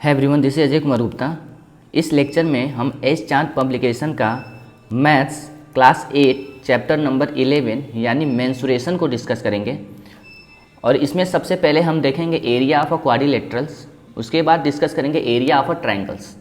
है everyone, this is Ajay Kumar Gupta. इस lecture में हम एस चांद पब्लिकेशन का मैथ्स क्लास 8 चैप्टर नंबर 11 यानी मेंसुरेशन को डिस्कस करेंगे। और इसमें सबसे पहले हम देखेंगे एरिया ऑफ अ क्वाड्रिलेटरल्स, उसके बाद डिस्कस करेंगे area of a triangles.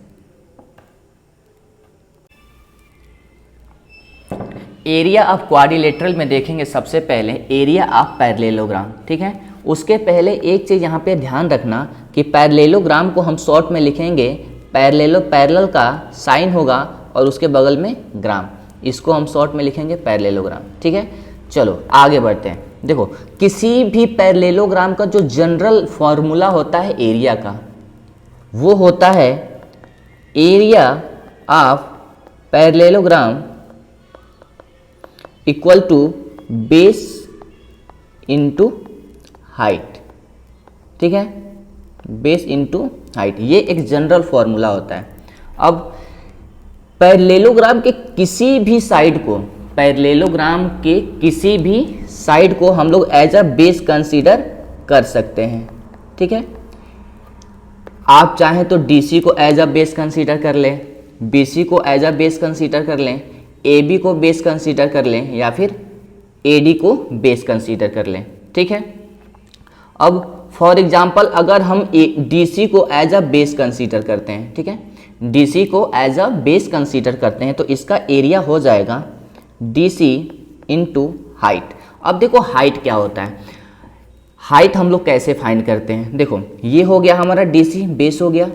Area of quadrilateral में देखेंगे सबसे पहले एरिया ऑफ पैरेललोग्राम, ठीक है। उसके पहले एक चीज़ यहाँ पे ध्यान रखना कि पैरेललोग्राम को हम शॉर्ट में लिखेंगे, पैरेलल का साइन होगा और उसके बगल में ग्राम, इसको हम शॉर्ट में लिखेंगे पैरेललोग्राम, ठीक है। चलो आगे बढ़ते हैं। देखो, किसी भी पैरेललोग्राम का जो जनरल फॉर्मूला होता है एरिया का, वो होता है area of parallelogram equal to base into height, ठीक है, बेस इंटू हाइट, ये एक जनरल फॉर्मूला होता है। अब पैरेललोग्राम के किसी भी साइड को, पैरेललोग्राम के किसी भी साइड को हम लोग एज अ बेस कंसीडर कर सकते हैं, ठीक है। आप चाहें तो डीसी को एज अ बेस कंसीडर कर लें, बीसी को एज अ बेस कंसीडर कर लें, एबी को बेस कंसीडर कर लें, या फिर एडी को बेस कंसीडर कर लें, ठीक है। अब फॉर एग्जांपल अगर हम डीसी को एज अ बेस कंसीडर करते हैं, ठीक है, डीसी को एज अ बेस कंसीडर करते हैं तो इसका एरिया हो जाएगा डीसी इंटू हाइट। अब देखो हाइट क्या होता है, हाइट हम लोग कैसे फाइंड करते हैं। देखो, ये हो गया हमारा डीसी, बेस हो गया।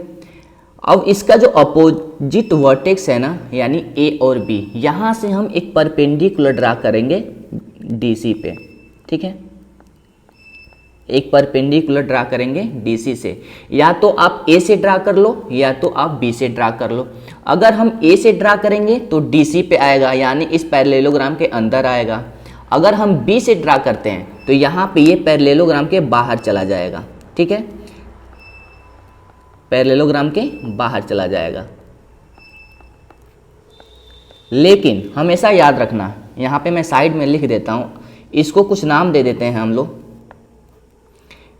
अब इसका जो अपोजिट वर्टेक्स है ना, यानी ए और बी, यहाँ से हम एक परपेंडिकुलर ड्रा करेंगे डीसी पे, ठीक है, एक परपेंडिकुलर ड्रा करेंगे डीसी से। या तो आप ए से ड्रा कर लो या तो आप बी से ड्रा कर लो। अगर हम ए से ड्रा करेंगे तो डीसी पे आएगा, यानी इस पैरेललोग्राम के अंदर आएगा। अगर हम बी से ड्रा करते हैं तो यहाँ पे ये पैरेललोग्राम के बाहर चला जाएगा, ठीक है, पैरेललोग्राम के बाहर चला जाएगा। लेकिन हमेशा याद रखना, यहाँ पे मैं साइड में लिख देता हूँ, इसको कुछ नाम दे देते हैं हम लोग।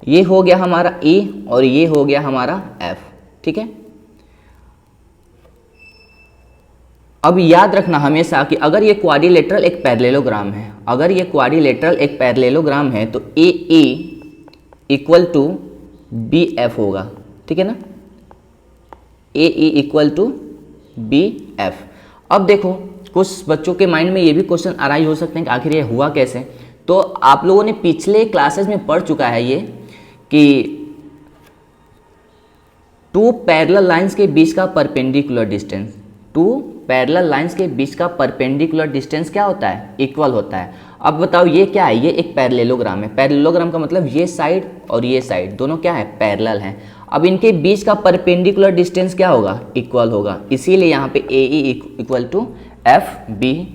ये हो गया हमारा ए और ये हो गया हमारा एफ, ठीक है। अब याद रखना हमेशा कि अगर ये क्वाड्रिलेटरल एक पैरेललोग्राम है, अगर ये क्वाड्रिलेटरल एक पैरेललोग्राम है तो A A equal to B F होगा, ठीक है ना, A E equal to B F. अब देखो, कुछ बच्चों के माइंड में ये भी क्वेश्चन अराइज हो सकते हैं कि आखिर ये हुआ कैसे। तो आप लोगों ने पिछले क्लासेस में पढ़ चुका है ये कि टू पैरेलल लाइंस के बीच का perpendicular distance, two parallel lines के बीच का परपेंडिकुलर डिस्टेंस क्या होता है, इक्वल होता है। अब बताओ ये क्या है, ये एक पैरेललोग्राम है। पैरेललोग्राम का मतलब ये साइड और ये साइड दोनों क्या है, पैरेलल हैं। अब इनके बीच का परपेंडिकुलर डिस्टेंस क्या होगा, इक्वल होगा, इसीलिए यहाँ पे A E equal to F B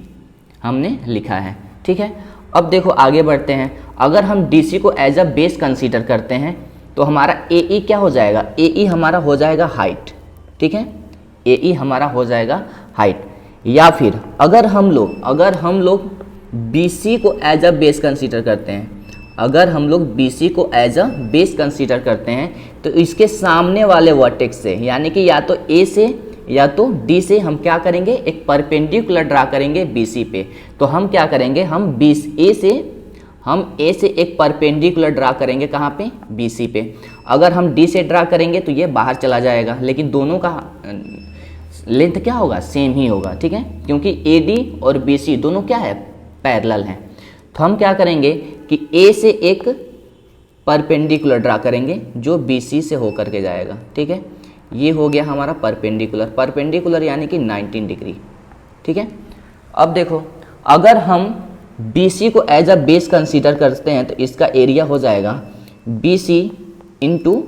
हमने लिखा है, ठीक है। अब देखो आगे बढ़ते हैं। अगर हम डीसी को एज अ बेस कंसीडर करते हैं तो हमारा ए ई क्या हो जाएगा, ए ई हमारा हो जाएगा हाइट, ठीक है, ए ई हमारा हो जाएगा हाइट। या फिर अगर हम लोग बीसी को एज अ बेस कंसीडर करते हैं, अगर हम लोग बीसी को एज अ बेस कंसीडर करते हैं तो इसके सामने वाले वर्टेक्स से, यानी कि या तो ए से या तो डी से हम क्या करेंगे, एक परपेंडिकुलर ड्रा करेंगे बीसी पे। तो हम क्या करेंगे, हम ए से एक परपेंडिकुलर ड्रा करेंगे कहाँ पे, बीसी पे। अगर हम डी से ड्रा करेंगे तो ये बाहर चला जाएगा, लेकिन दोनों का लेंथ क्या होगा, सेम ही होगा, ठीक है, क्योंकि ए डी और बीसी दोनों क्या है, पैरेलल हैं। तो हम क्या करेंगे कि ए से एक परपेंडिकुलर ड्रा करेंगे जो बीसी से होकर के जाएगा, ठीक है। ये हो गया हमारा परपेंडिकुलर यानी कि 19 डिग्री, ठीक है। अब देखो, अगर हम BC को एज अ बेस कंसीडर करते हैं तो इसका एरिया हो जाएगा BC इंटू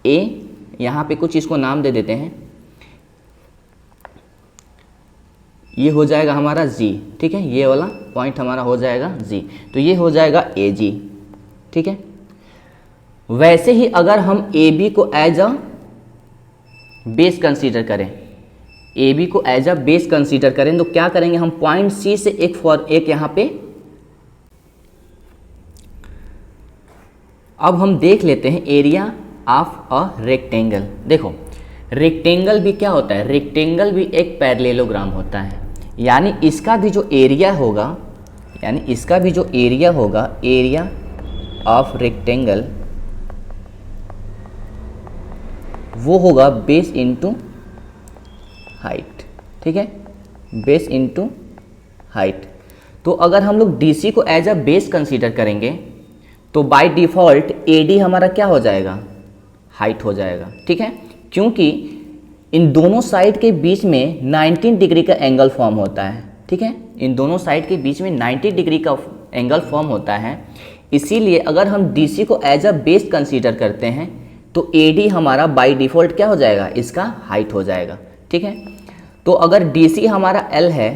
ए, यहाँ पे कुछ इसको नाम दे देते हैं, ये हो जाएगा हमारा G, ठीक है, ये वाला पॉइंट हमारा हो जाएगा G, तो ये हो जाएगा AG, ठीक है। वैसे ही अगर हम AB को एज अ बेस कंसीडर करें, ए बी को एज अ बेस कंसीडर करें तो क्या करेंगे, हम पॉइंट सी से एक यहाँ पे अब हम देख लेते हैं एरिया ऑफ अ रेक्टेंगल। देखो रेक्टेंगल भी क्या होता है, रेक्टेंगल भी एक पैरेललोग्राम होता है, यानी इसका भी जो एरिया होगा, एरिया ऑफ रेक्टेंगल वो होगा बेस इंटू हाइट। ठीक है, बेस इंटू हाइट। तो अगर हम लोग DC को एज अ बेस कंसीडर करेंगे तो बाय डिफ़ॉल्ट AD हमारा क्या हो जाएगा, हाइट हो जाएगा। ठीक है, क्योंकि इन दोनों साइड के बीच में 90 डिग्री का एंगल फॉर्म होता है। ठीक है, इन दोनों साइड के बीच में 90 डिग्री का एंगल फॉर्म होता है, इसीलिए अगर हम DC को एज अ बेस कंसीडर करते हैं तो AD हमारा बाय डिफ़ॉल्ट क्या हो जाएगा, इसका हाइट हो जाएगा। ठीक है, तो अगर DC हमारा L है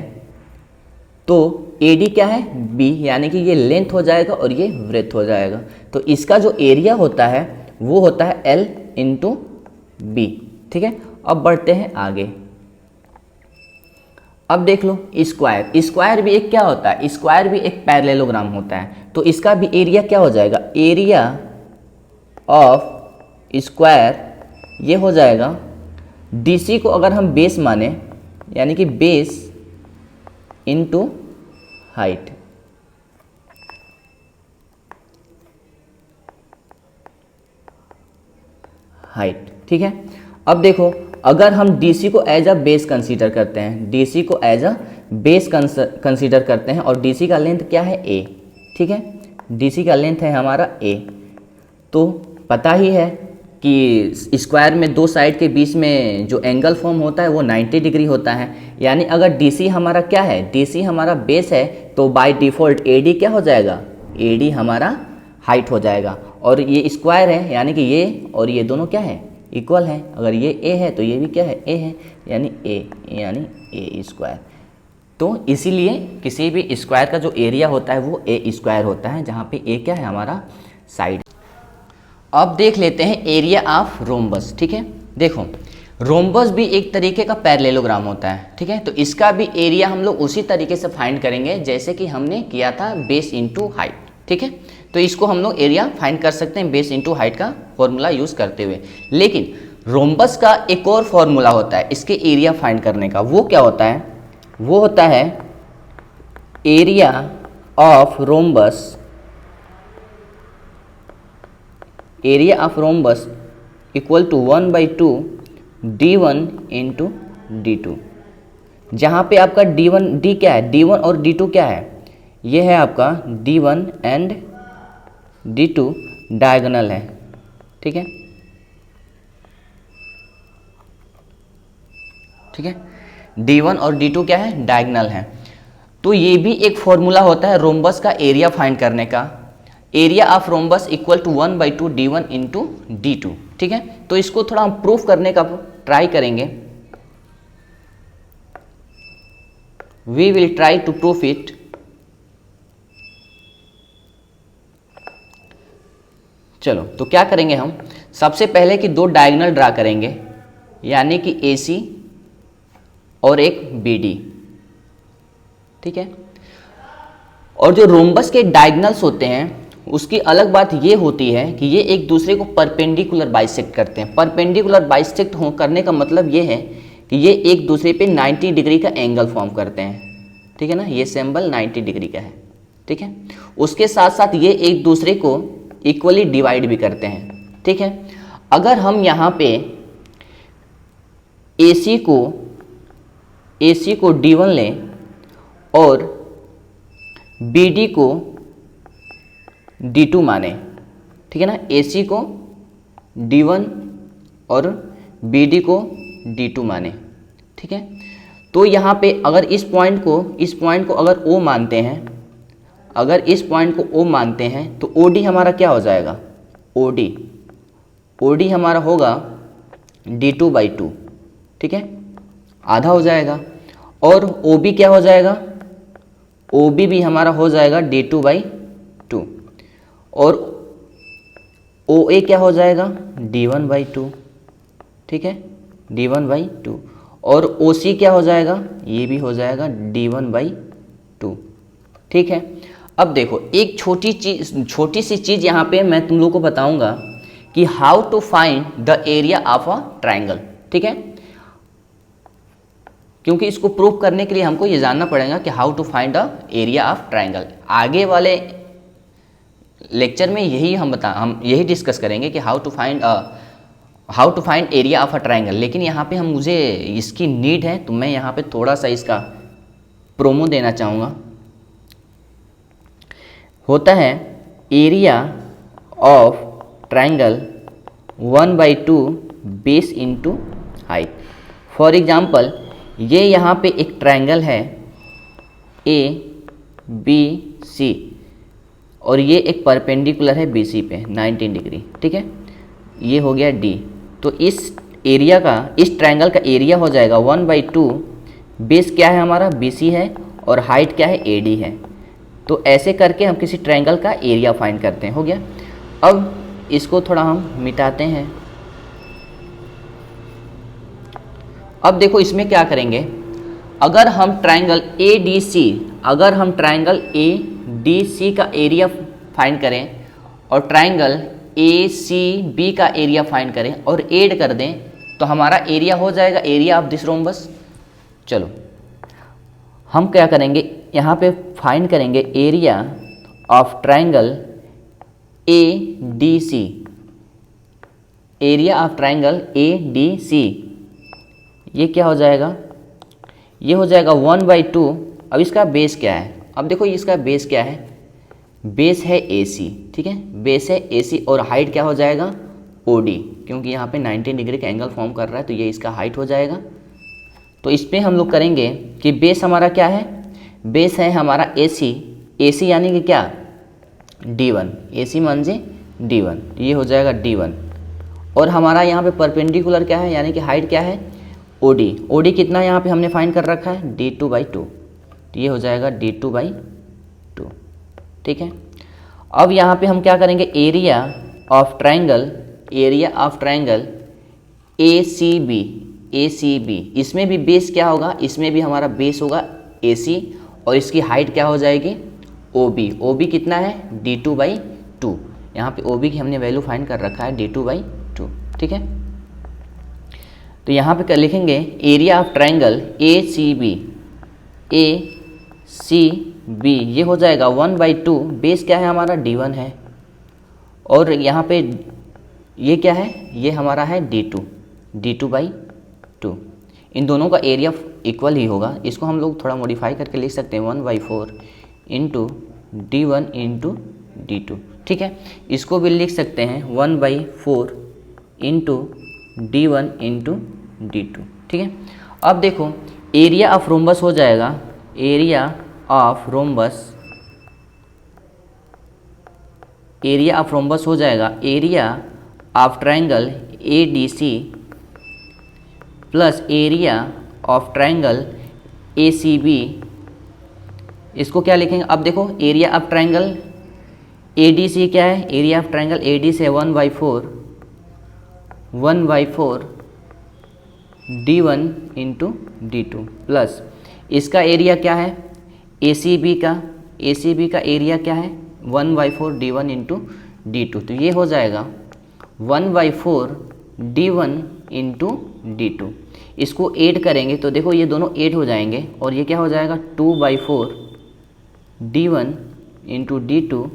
तो AD क्या है, B, यानी कि ये लेंथ हो जाएगा और ये ब्रेथ हो जाएगा। तो इसका जो एरिया होता है वो होता है L इंटू B। ठीक है, अब बढ़ते हैं आगे। अब देख लो स्क्वायर भी एक क्या होता है, स्क्वायर भी एक पैरेललोग्राम होता है। तो इसका भी एरिया क्या हो जाएगा, एरिया ऑफ स्क्वायर ये हो जाएगा DC को अगर हम बेस माने, यानी कि बेस इंटू हाइट। ठीक है, अब देखो अगर हम DC को एज अ बेस कंसीडर करते हैं, DC को एज अ बेस कंसीडर करते हैं और DC का लेंथ क्या है, A। ठीक है, DC का लेंथ है हमारा A। तो पता ही है कि स्क्वायर में दो साइड के बीच में जो एंगल फॉर्म होता है वो 90 डिग्री होता है, यानी अगर DC हमारा क्या है, DC हमारा बेस है तो बाय डिफ़ॉल्ट AD क्या हो जाएगा, AD हमारा हाइट हो जाएगा। और ये स्क्वायर है यानी कि ये और ये दोनों क्या है, इक्वल है। अगर ये A है तो ये भी क्या है, A है, यानी A स्क्वायर। तो इसीलिए किसी भी स्क्वायर का जो एरिया होता है वो A स्क्वायर होता है, जहाँ पे A क्या है, हमारा साइड। अब देख लेते हैं एरिया ऑफ रोम्बस। ठीक है, देखो रोम्बस भी एक तरीके का पैरेललोग्राम होता है। ठीक है, तो इसका भी एरिया हम लोग उसी तरीके से फाइंड करेंगे जैसे कि हमने किया था बेस इंटू हाइट। ठीक है, तो इसको हम लोग एरिया फाइंड कर सकते हैं बेस इंटू हाइट का फॉर्मूला यूज़ करते हुए। लेकिन रोम्बस का एक और फॉर्मूला होता है इसके एरिया फाइंड करने का, वो क्या होता है, वो होता है area of rhombus, area of rhombus equal to 1/2 D1 into D2, जहाँ पे आपका D क्या है, D1 और D2 क्या है, ये है आपका D1 एंड D2 डायगोनल है। ठीक है, D1 और D2 क्या है, डायगोनल है। तो ये भी एक फॉर्मूला होता है रोम्बस का एरिया फाइंड करने का, area of rhombus equal to 1/2 D1 into D2। ठीक है, तो इसको थोड़ा हम प्रूफ करने का ट्राई करेंगे। We will try to proof it. चलो तो क्या करेंगे हम, सबसे पहले कि दो डायगोनल ड्रा करेंगे, यानी कि AC और एक BD। ठीक है, और जो रोम्बस के डायगोनल्स होते हैं उसकी अलग बात ये होती है कि ये एक दूसरे को परपेंडिकुलर बाइसेक्ट करते हैं। परपेंडिकुलर बाइसेक्ट करने का मतलब ये है कि ये एक दूसरे पे 90 डिग्री का एंगल फॉर्म करते हैं। ठीक है ना, ये सिंबल 90 डिग्री का है। ठीक है, उसके साथ साथ ये एक दूसरे को इक्वली डिवाइड भी करते हैं। ठीक है, अगर हम यहाँ पे AC को D1 लें और BD को D2 माने, ठीक है ना, AC को D1 और BD को D2 माने। ठीक है, तो यहाँ पे अगर इस पॉइंट को अगर O मानते हैं, अगर इस पॉइंट को O मानते हैं तो OD हमारा क्या हो जाएगा, OD हमारा होगा D2/2। ठीक है, आधा हो जाएगा। और OB क्या हो जाएगा, OB भी हमारा हो जाएगा D2/2। और OA क्या हो जाएगा, D1/2। ठीक है, D1/2। और OC क्या हो जाएगा, ये भी हो जाएगा D1/2। ठीक है, अब देखो एक छोटी सी चीज़ यहाँ पे मैं तुम लोग को बताऊंगा कि how to find the area of a triangle, ठीक है। क्योंकि इसको प्रूव करने के लिए हमको ये जानना पड़ेगा कि how to find the area of triangle. आगे वाले लेक्चर में हम यही डिस्कस करेंगे कि how to find area of a triangle. लेकिन यहाँ पे मुझे इसकी नीड है, तो मैं यहाँ पे थोड़ा सा इसका प्रोमो देना चाहूँगा। होता है area of triangle 1/2 base into height. For example ये यहाँ पे एक ट्राइंगल है ABC और ये एक परपेंडिकुलर है BC पे 90 डिग्री, ठीक है। ये हो गया D। तो इस ट्राइंगल का एरिया हो जाएगा 1/2, बेस क्या है हमारा BC है और हाइट क्या है AD है। तो ऐसे करके हम किसी ट्राइंगल का एरिया फाइंड करते हैं। हो गया। अब इसको थोड़ा हम मिटाते हैं। अब देखो इसमें क्या करेंगे, अगर हम ट्राइंगल ADC का एरिया फाइंड करें और ट्राइंगल ACB का एरिया फाइंड करें और ऐड कर दें तो हमारा एरिया हो जाएगा एरिया ऑफ दिस रोम्बस। चलो हम क्या करेंगे, यहाँ पे फाइंड करेंगे area of triangle ADC, area of triangle ADC। ये क्या हो जाएगा, ये हो जाएगा 1/2। अब इसका बेस क्या है, अब देखो इसका बेस क्या है, बेस है AC, ठीक है, बेस है AC और हाइट क्या हो जाएगा OD, क्योंकि यहाँ पे 90 डिग्री का एंगल फॉर्म कर रहा है तो ये इसका हाइट हो जाएगा। तो इस पर हम लोग करेंगे कि बेस हमारा क्या है, बेस है हमारा AC यानी कि क्या D1, AC म्हणजे D1, ये हो जाएगा D1। और हमारा यहाँ पे परपेंडिकुलर क्या है यानी कि हाइट क्या है OD कितना यहाँ पे हमने फाइंड कर रखा है D2/2, तो ये हो जाएगा D2/2, ठीक है। अब यहाँ पे हम क्या करेंगे, एरिया ऑफ ट्राइंगल ACB, इसमें भी बेस क्या होगा, इसमें भी हमारा बेस होगा AC और इसकी हाइट क्या हो जाएगी OB कितना है D2/2। यहाँ पे OB की हमने वैल्यू फाइंड कर रखा है D2/2, ठीक है। तो यहाँ पे लिखेंगे एरिया ऑफ ट्राइंगल ACB, ये हो जाएगा 1/2, बेस क्या है हमारा D1 है और यहाँ पे ये क्या है, ये हमारा है D2/2। इन दोनों का एरिया इक्वल ही होगा। इसको हम लोग थोड़ा मॉडिफाई करके लिख सकते हैं 1/4 इंटू D1 इंटू D2, ठीक है। इसको भी लिख सकते हैं 1/4 इंटू D1 इंटू D2, ठीक है। अब देखो एरिया ऑफ रोम्बस हो जाएगा, एरिया ऑफ रोम्बस हो जाएगा area of triangle ADC plus area of triangle ACB। इसको क्या लिखेंगे, अब देखो एरिया ऑफ ट्राइंगल ADC क्या है, एरिया ऑफ ट्राइंगल ADC है 1/4 D1 इंटू D2 प्लस इसका एरिया क्या है ACB का एरिया क्या है 1/4 D1 इंटू D2। तो ये हो जाएगा 1/4 D1 इंटू D2। इसको ऐड करेंगे तो देखो ये दोनों ऐड हो जाएंगे और ये क्या हो जाएगा 2/4 D1 इंटू D2,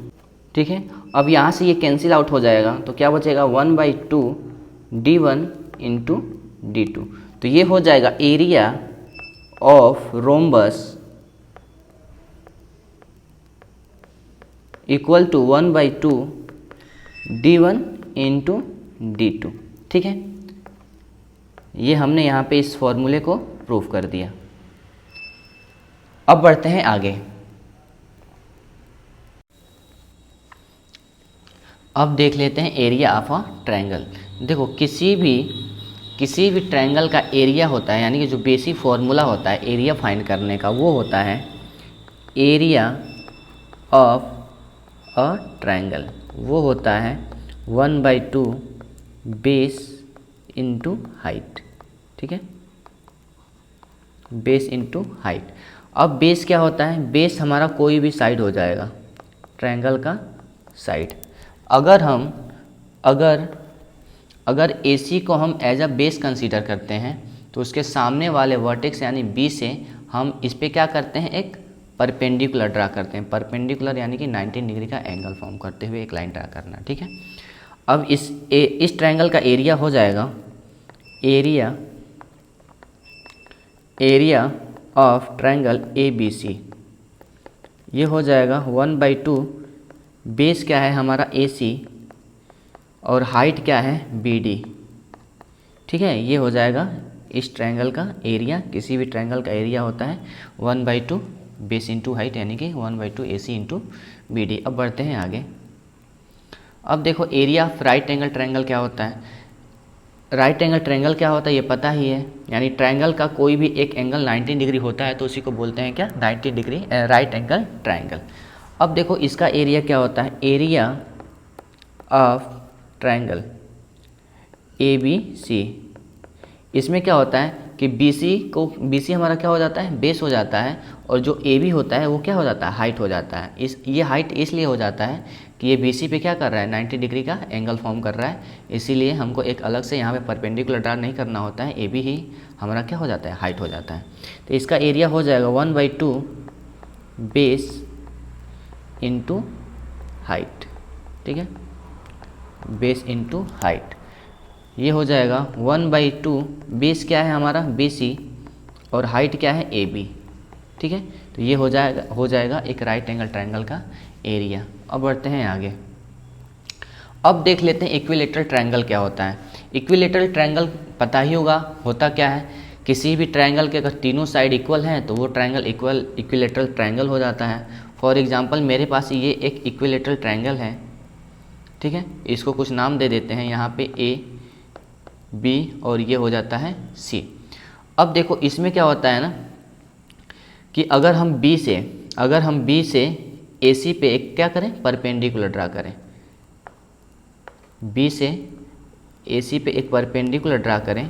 ठीक है। अब यहाँ से ये कैंसिल आउट हो जाएगा तो क्या बचेगा 1/2 D1 इंटू D2। तो ये हो जाएगा area of rhombus equal to 1/2 D1 into D2, ठीक है। ये हमने यहाँ पे इस फॉर्मूले को प्रूफ कर दिया। अब बढ़ते हैं आगे। अब देख लेते हैं एरिया ऑफ अ ट्रायंगल। देखो किसी भी ट्रायंगल का एरिया होता है, यानी कि जो बेसिक फॉर्मूला होता है एरिया फाइंड करने का, वो होता है एरिया ऑफ अ ट्रायंगल। वो होता है 1/2 बेस इंटू हाइट, ठीक है, बेस इंटू हाइट। अब बेस क्या होता है, बेस हमारा कोई भी साइड हो जाएगा, ट्रायंगल का साइड। अगर अगर AC को हम एज अ बेस कंसीडर करते हैं तो उसके सामने वाले वर्टेक्स यानी B से हम इस पे क्या करते हैं, एक परपेंडिकुलर ड्रा करते हैं। परपेंडिकुलर यानी कि 90 डिग्री का एंगल फॉर्म करते हुए एक लाइन ड्रा करना, ठीक है। अब इस ट्रायंगल का एरिया हो जाएगा, एरिया ऑफ ट्रायंगल ABC, ये हो जाएगा 1/2, बेस क्या है हमारा AC और हाइट क्या है BD, ठीक है। ये हो जाएगा इस ट्रायंगल का एरिया। किसी भी ट्रायंगल का एरिया होता है 1/2 बेस इंटू हाइट यानी कि 1/2 AC इंटू BD। अब बढ़ते हैं आगे। अब देखो area of right angle triangle क्या होता है। राइट एंगल ट्रायंगल क्या होता है ये पता ही है, यानी ट्रायंगल का कोई भी एक एंगल 90 डिग्री होता है तो उसी को बोलते हैं क्या, 90 डिग्री राइट एंगल ट्रायंगल। अब देखो इसका एरिया क्या होता है, एरिया ऑफ ट्रायंगल ABC, इसमें क्या होता है कि BC हमारा क्या हो जाता है, बेस हो जाता है, और जो AB होता है वो क्या हो जाता है, हाइट हो जाता है। ये हाइट इसलिए हो जाता है कि ये BC पे क्या कर रहा है, 90 डिग्री का एंगल फॉर्म कर रहा है, इसीलिए हमको एक अलग से यहाँ पे परपेंडिकुलर ड्रा नहीं करना होता है, AB ही हमारा क्या हो जाता है, हाइट हो जाता है। तो इसका एरिया हो जाएगा 1/2 बेस इंटू हाइट, ठीक है, बेस इंटू हाइट। ये हो जाएगा 1/2, बेस क्या है हमारा BC और हाइट क्या है AB, ठीक है। तो ये हो जाएगा एक राइट एंगल ट्रायंगल का एरिया। अब बढ़ते हैं आगे। अब देख लेते हैं इक्विलेटरल ट्रायंगल क्या होता है। इक्विलेटरल ट्रायंगल पता ही होगा होता क्या है, किसी भी ट्रायंगल के अगर तीनों साइड इक्वल हैं तो वो ट्रायंगल इक्विलेटरल ट्रायंगल हो जाता है। फॉर एग्जांपल मेरे पास ये एक इक्विलेटरल ट्रायंगल है, ठीक है, इसको कुछ नाम दे देते हैं, यहाँ पे A B और ये हो जाता है C। अब देखो इसमें क्या होता है ना कि अगर हम B से AC पे एक क्या करें, परपेंडिकुलर ड्रा करें, B से AC पे एक परपेंडिकुलर ड्रा करें,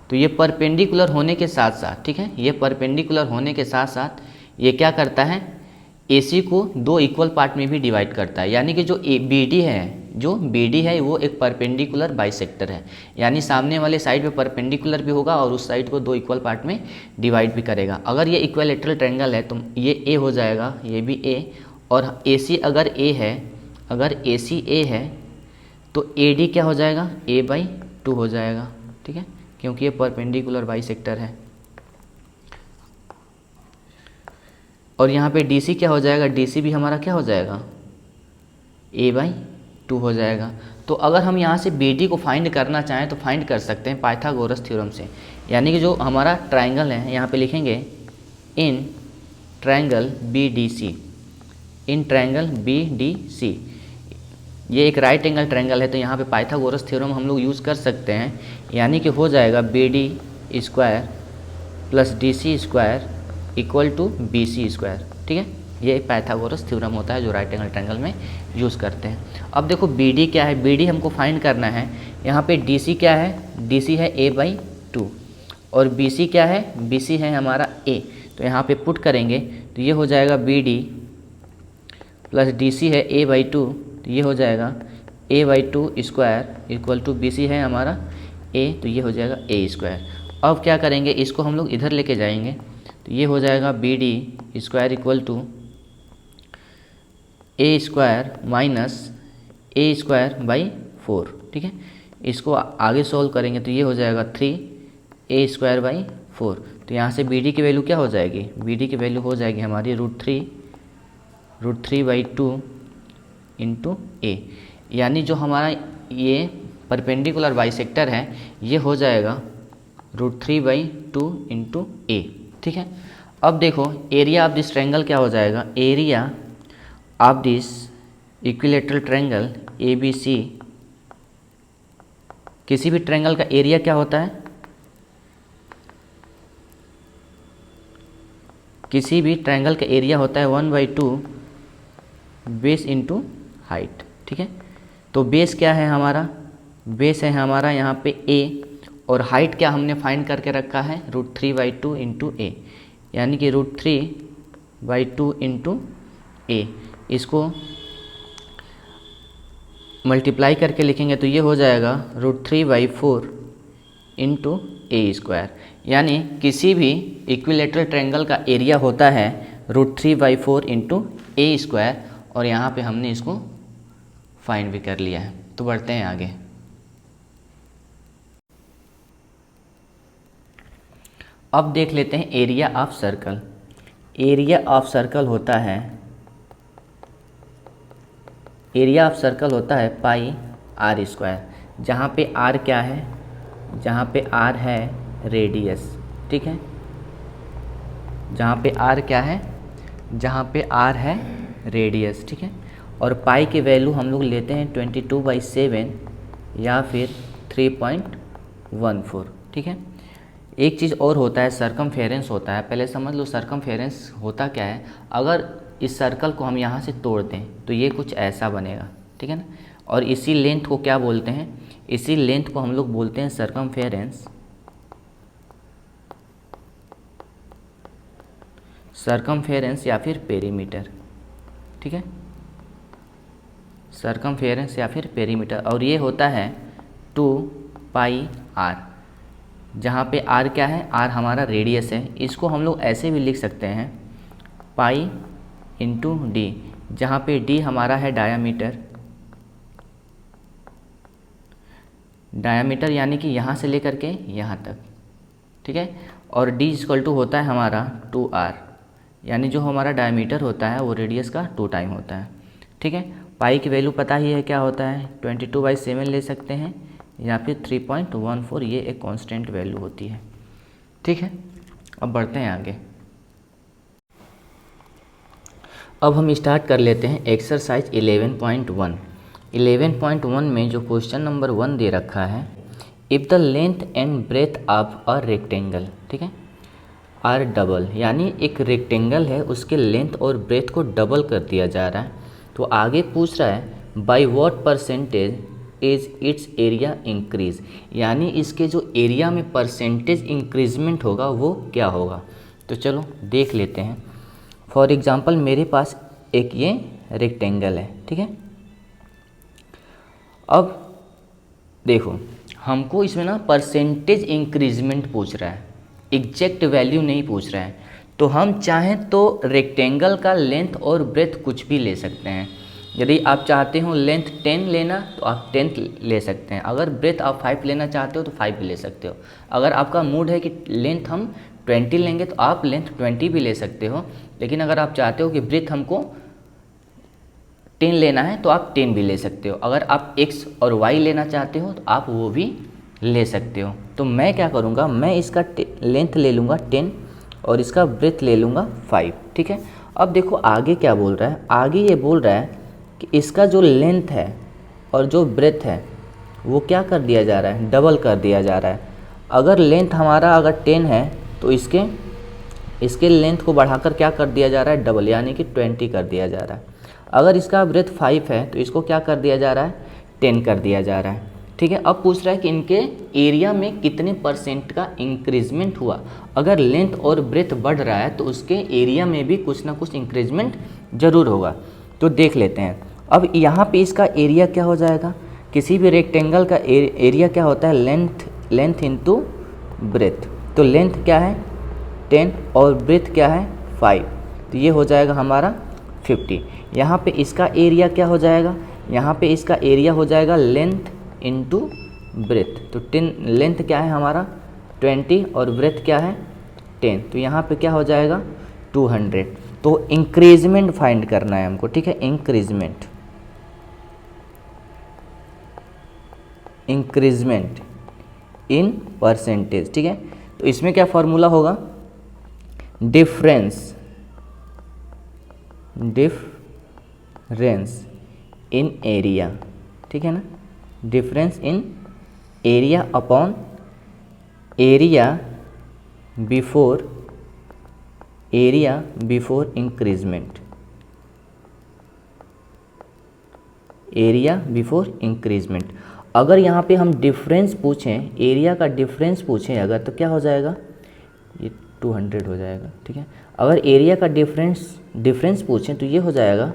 तो ये परपेंडिकुलर होने के साथ साथ, ठीक है, ये परपेंडिकुलर होने के साथ साथ ये क्या करता है, AC को दो इक्वल पार्ट में भी डिवाइड करता है। यानी कि जो BD है वो एक परपेंडिकुलर बाइसेक्टर है, यानी सामने वाले साइड पे परपेंडिकुलर भी होगा और उस साइड को दो इक्वल पार्ट में डिवाइड भी करेगा। अगर ये इक्विलेटरल ट्रायंगल है तो ये A हो जाएगा, ये भी A, और AC अगर AC A है तो AD क्या हो जाएगा, A/2 हो जाएगा, ठीक है, क्योंकि ये परपेंडिकुलर बाइसेक्टर है। और यहाँ पे DC क्या हो जाएगा, DC भी हमारा क्या हो जाएगा, A/2 हो जाएगा। तो अगर हम यहाँ से BD को फाइंड करना चाहें तो फाइंड कर सकते हैं पाइथागोरस थ्योरम से। यानी कि जो हमारा ट्रायंगल है, यहाँ पे लिखेंगे इन ट्रायंगल BDC, ये एक राइट एंगल ट्रायंगल है, तो यहाँ पे पाइथागोरस थ्योरम हम लोग यूज़ कर सकते हैं। यानी कि हो जाएगा BD² + DC² = BC², ठीक है। ये एक पाइथागोरस थ्योरम होता है जो राइट एंगल ट्रायंगल में यूज़ करते हैं। अब देखो BD क्या है, BD हमको फाइंड करना है। यहाँ पे DC क्या है, DC है A/2, और BC क्या है, BC है हमारा A। तो यहाँ पे पुट करेंगे तो ये हो जाएगा BD + DC है A/2, तो ये हो जाएगा A/2² = BC है हमारा A, तो ये हो जाएगा A²। अब क्या करेंगे, इसको हम लोग इधर लेके जाएंगे, तो ये हो जाएगा BD² = A² - A²/4, ठीक है। इसको आगे सोल्व करेंगे तो ये हो जाएगा 3A²/4। तो यहाँ से BD की वैल्यू क्या हो जाएगी, BD की वैल्यू हो जाएगी हमारी √3/2 × A। यानी जो हमारा ये परपेंडिकुलर बाइसेक्टर है ये हो जाएगा √3/2 × A, ठीक है। अब देखो एरिया ऑफ दिस ट्रायंगल क्या हो जाएगा, area of this equilateral triangle ABC, किसी भी ट्रायंगल का एरिया क्या होता है, किसी भी ट्रायंगल का एरिया होता है 1/2 बेस इंटू हाइट, ठीक है। तो बेस क्या है हमारा, बेस है हमारा यहाँ पे A, और हाइट क्या हमने फाइंड करके रखा है, √3/2 × A, यानी कि √3/2 × A। इसको मल्टीप्लाई करके लिखेंगे तो ये हो जाएगा √3/4 इंटू ए स्क्वायर, यानी किसी भी इक्विलेटरल ट्रायंगल का एरिया होता है √3/4 इंटू ए स्क्वायर, और यहाँ पे हमने इसको फाइंड भी कर लिया है। तो बढ़ते हैं आगे। अब देख लेते हैं area of circle. Area of circle होता है पाई आर स्क्वायर, जहाँ पे आर क्या है, जहाँ पे आर है रेडियस, ठीक है, जहाँ पे आर क्या है, जहाँ पे आर है रेडियस, ठीक है। और पाई की वैल्यू हम लोग लेते हैं 22/7 या फिर 3.14, ठीक है। एक चीज़ और होता है, सरकमफेरेंस होता है। पहले समझ लो सरकमफेरेंस होता क्या है। अगर इस सर्कल को हम यहाँ से तोड़ दें तो ये कुछ ऐसा बनेगा, ठीक है ना। और इसी लेंथ को क्या बोलते हैं, इसी लेंथ को हम लोग बोलते हैं सरकमफेरेंस, या फिर पेरीमीटर, ठीक है, सरकमफेरेंस या फिर पेरीमीटर। और ये होता है 2πr, जहाँ पे r क्या है, r हमारा रेडियस है। इसको हम लोग ऐसे भी लिख सकते हैं पाई इंटू डी, जहाँ पे d हमारा है डायामीटर, यानी कि यहाँ से लेकर के यहाँ तक, ठीक है। और d = होता है हमारा 2r, यानी जो हमारा डायमीटर होता है वो रेडियस का 2 टाइम होता है, ठीक है। पाई की वैल्यू पता ही है क्या होता है, 22/7 ले सकते हैं या फिर 3.14, ये एक कांस्टेंट वैल्यू होती है, ठीक है। अब बढ़ते हैं आगे। अब हम स्टार्ट कर लेते हैं एक्सरसाइज 11.1। 11.1 में जो क्वेश्चन नंबर 1 दे रखा है, if the length and breadth of a rectangle, ठीक है, आर डबल, यानी एक रेक्टेंगल है उसके लेंथ और ब्रेथ को डबल कर दिया जा रहा है। तो आगे पूछ रहा है by what percentage is it's area increase, यानी इसके जो एरिया में परसेंटेज इंक्रीजमेंट होगा वो क्या होगा। तो चलो देख लेते हैं। फॉर एग्जांपल मेरे पास एक ये रेक्टेंगल है, ठीक है। अब देखो हमको इसमें ना परसेंटेज इंक्रीजमेंट पूछ रहा है, एग्जैक्ट वैल्यू नहीं पूछ रहा है। तो हम चाहें तो रेक्टेंगल का लेंथ और ब्रेथ कुछ भी ले सकते हैं। यदि आप चाहते हो लेंथ 10 लेना तो आप 10 ले सकते हैं, अगर ब्रेथ आप 5 लेना चाहते हो तो 5 भी ले सकते हो। अगर आपका मूड है कि लेंथ हम 20 लेंगे तो आप लेंथ 20 भी ले सकते हो, लेकिन अगर आप चाहते हो कि ब्रेथ हमको 10 लेना है तो आप 10 भी ले सकते हो। अगर आप x और y लेना चाहते हो तो आप वो भी ले सकते हो। तो मैं क्या करूँगा, मैं इसका लेंथ ले लूँगा 10 और इसका ब्रेथ ले लूँगा 5, ठीक है। अब देखो आगे क्या बोल रहा है, आगे ये बोल रहा है कि इसका जो लेंथ है और जो ब्रेथ है वो क्या कर दिया जा रहा है, डबल कर दिया जा रहा है। अगर लेंथ हमारा अगर 10 है तो इसके लेंथ को बढ़ाकर क्या कर दिया जा रहा है, डबल, यानी कि 20 कर दिया जा रहा है। अगर इसका ब्रेथ 5 है तो इसको क्या कर दिया जा रहा है, 10 कर दिया जा रहा है, ठीक है। अब पूछ रहा है कि इनके एरिया में कितने परसेंट का इंक्रीजमेंट हुआ। अगर लेंथ और ब्रेथ बढ़ रहा है तो उसके एरिया में भी कुछ ना कुछ इंक्रीजमेंट जरूर होगा। तो देख लेते हैं। अब यहाँ पे इसका एरिया क्या हो जाएगा, किसी भी रेक्टेंगल का एरिया क्या होता है, लेंथ इंटू ब्रेथ। तो लेंथ क्या है 10 और ब्रेथ क्या है 5, तो ये हो जाएगा हमारा 50। यहाँ पे इसका एरिया क्या हो जाएगा, यहाँ पे इसका एरिया हो जाएगा लेंथ इंटू ब्रेथ। तो 10 लेंथ क्या है हमारा 20 और ब्रेथ क्या है 10, तो यहाँ पे क्या हो जाएगा 200। तो इंक्रीजमेंट फाइंड करना है हमको, ठीक है, इंक्रीजमेंट इन परसेंटेज, ठीक है। तो इसमें क्या फॉर्मूला होगा, डिफरेंस इन एरिया, ठीक है ना, difference in area upon area before increment, अगर यहाँ पे हम डिफरेंस पूछें, एरिया का डिफरेंस पूछें अगर, तो क्या हो जाएगा, ये 200 हो जाएगा, ठीक है। अगर एरिया का डिफरेंस पूछें तो ये हो जाएगा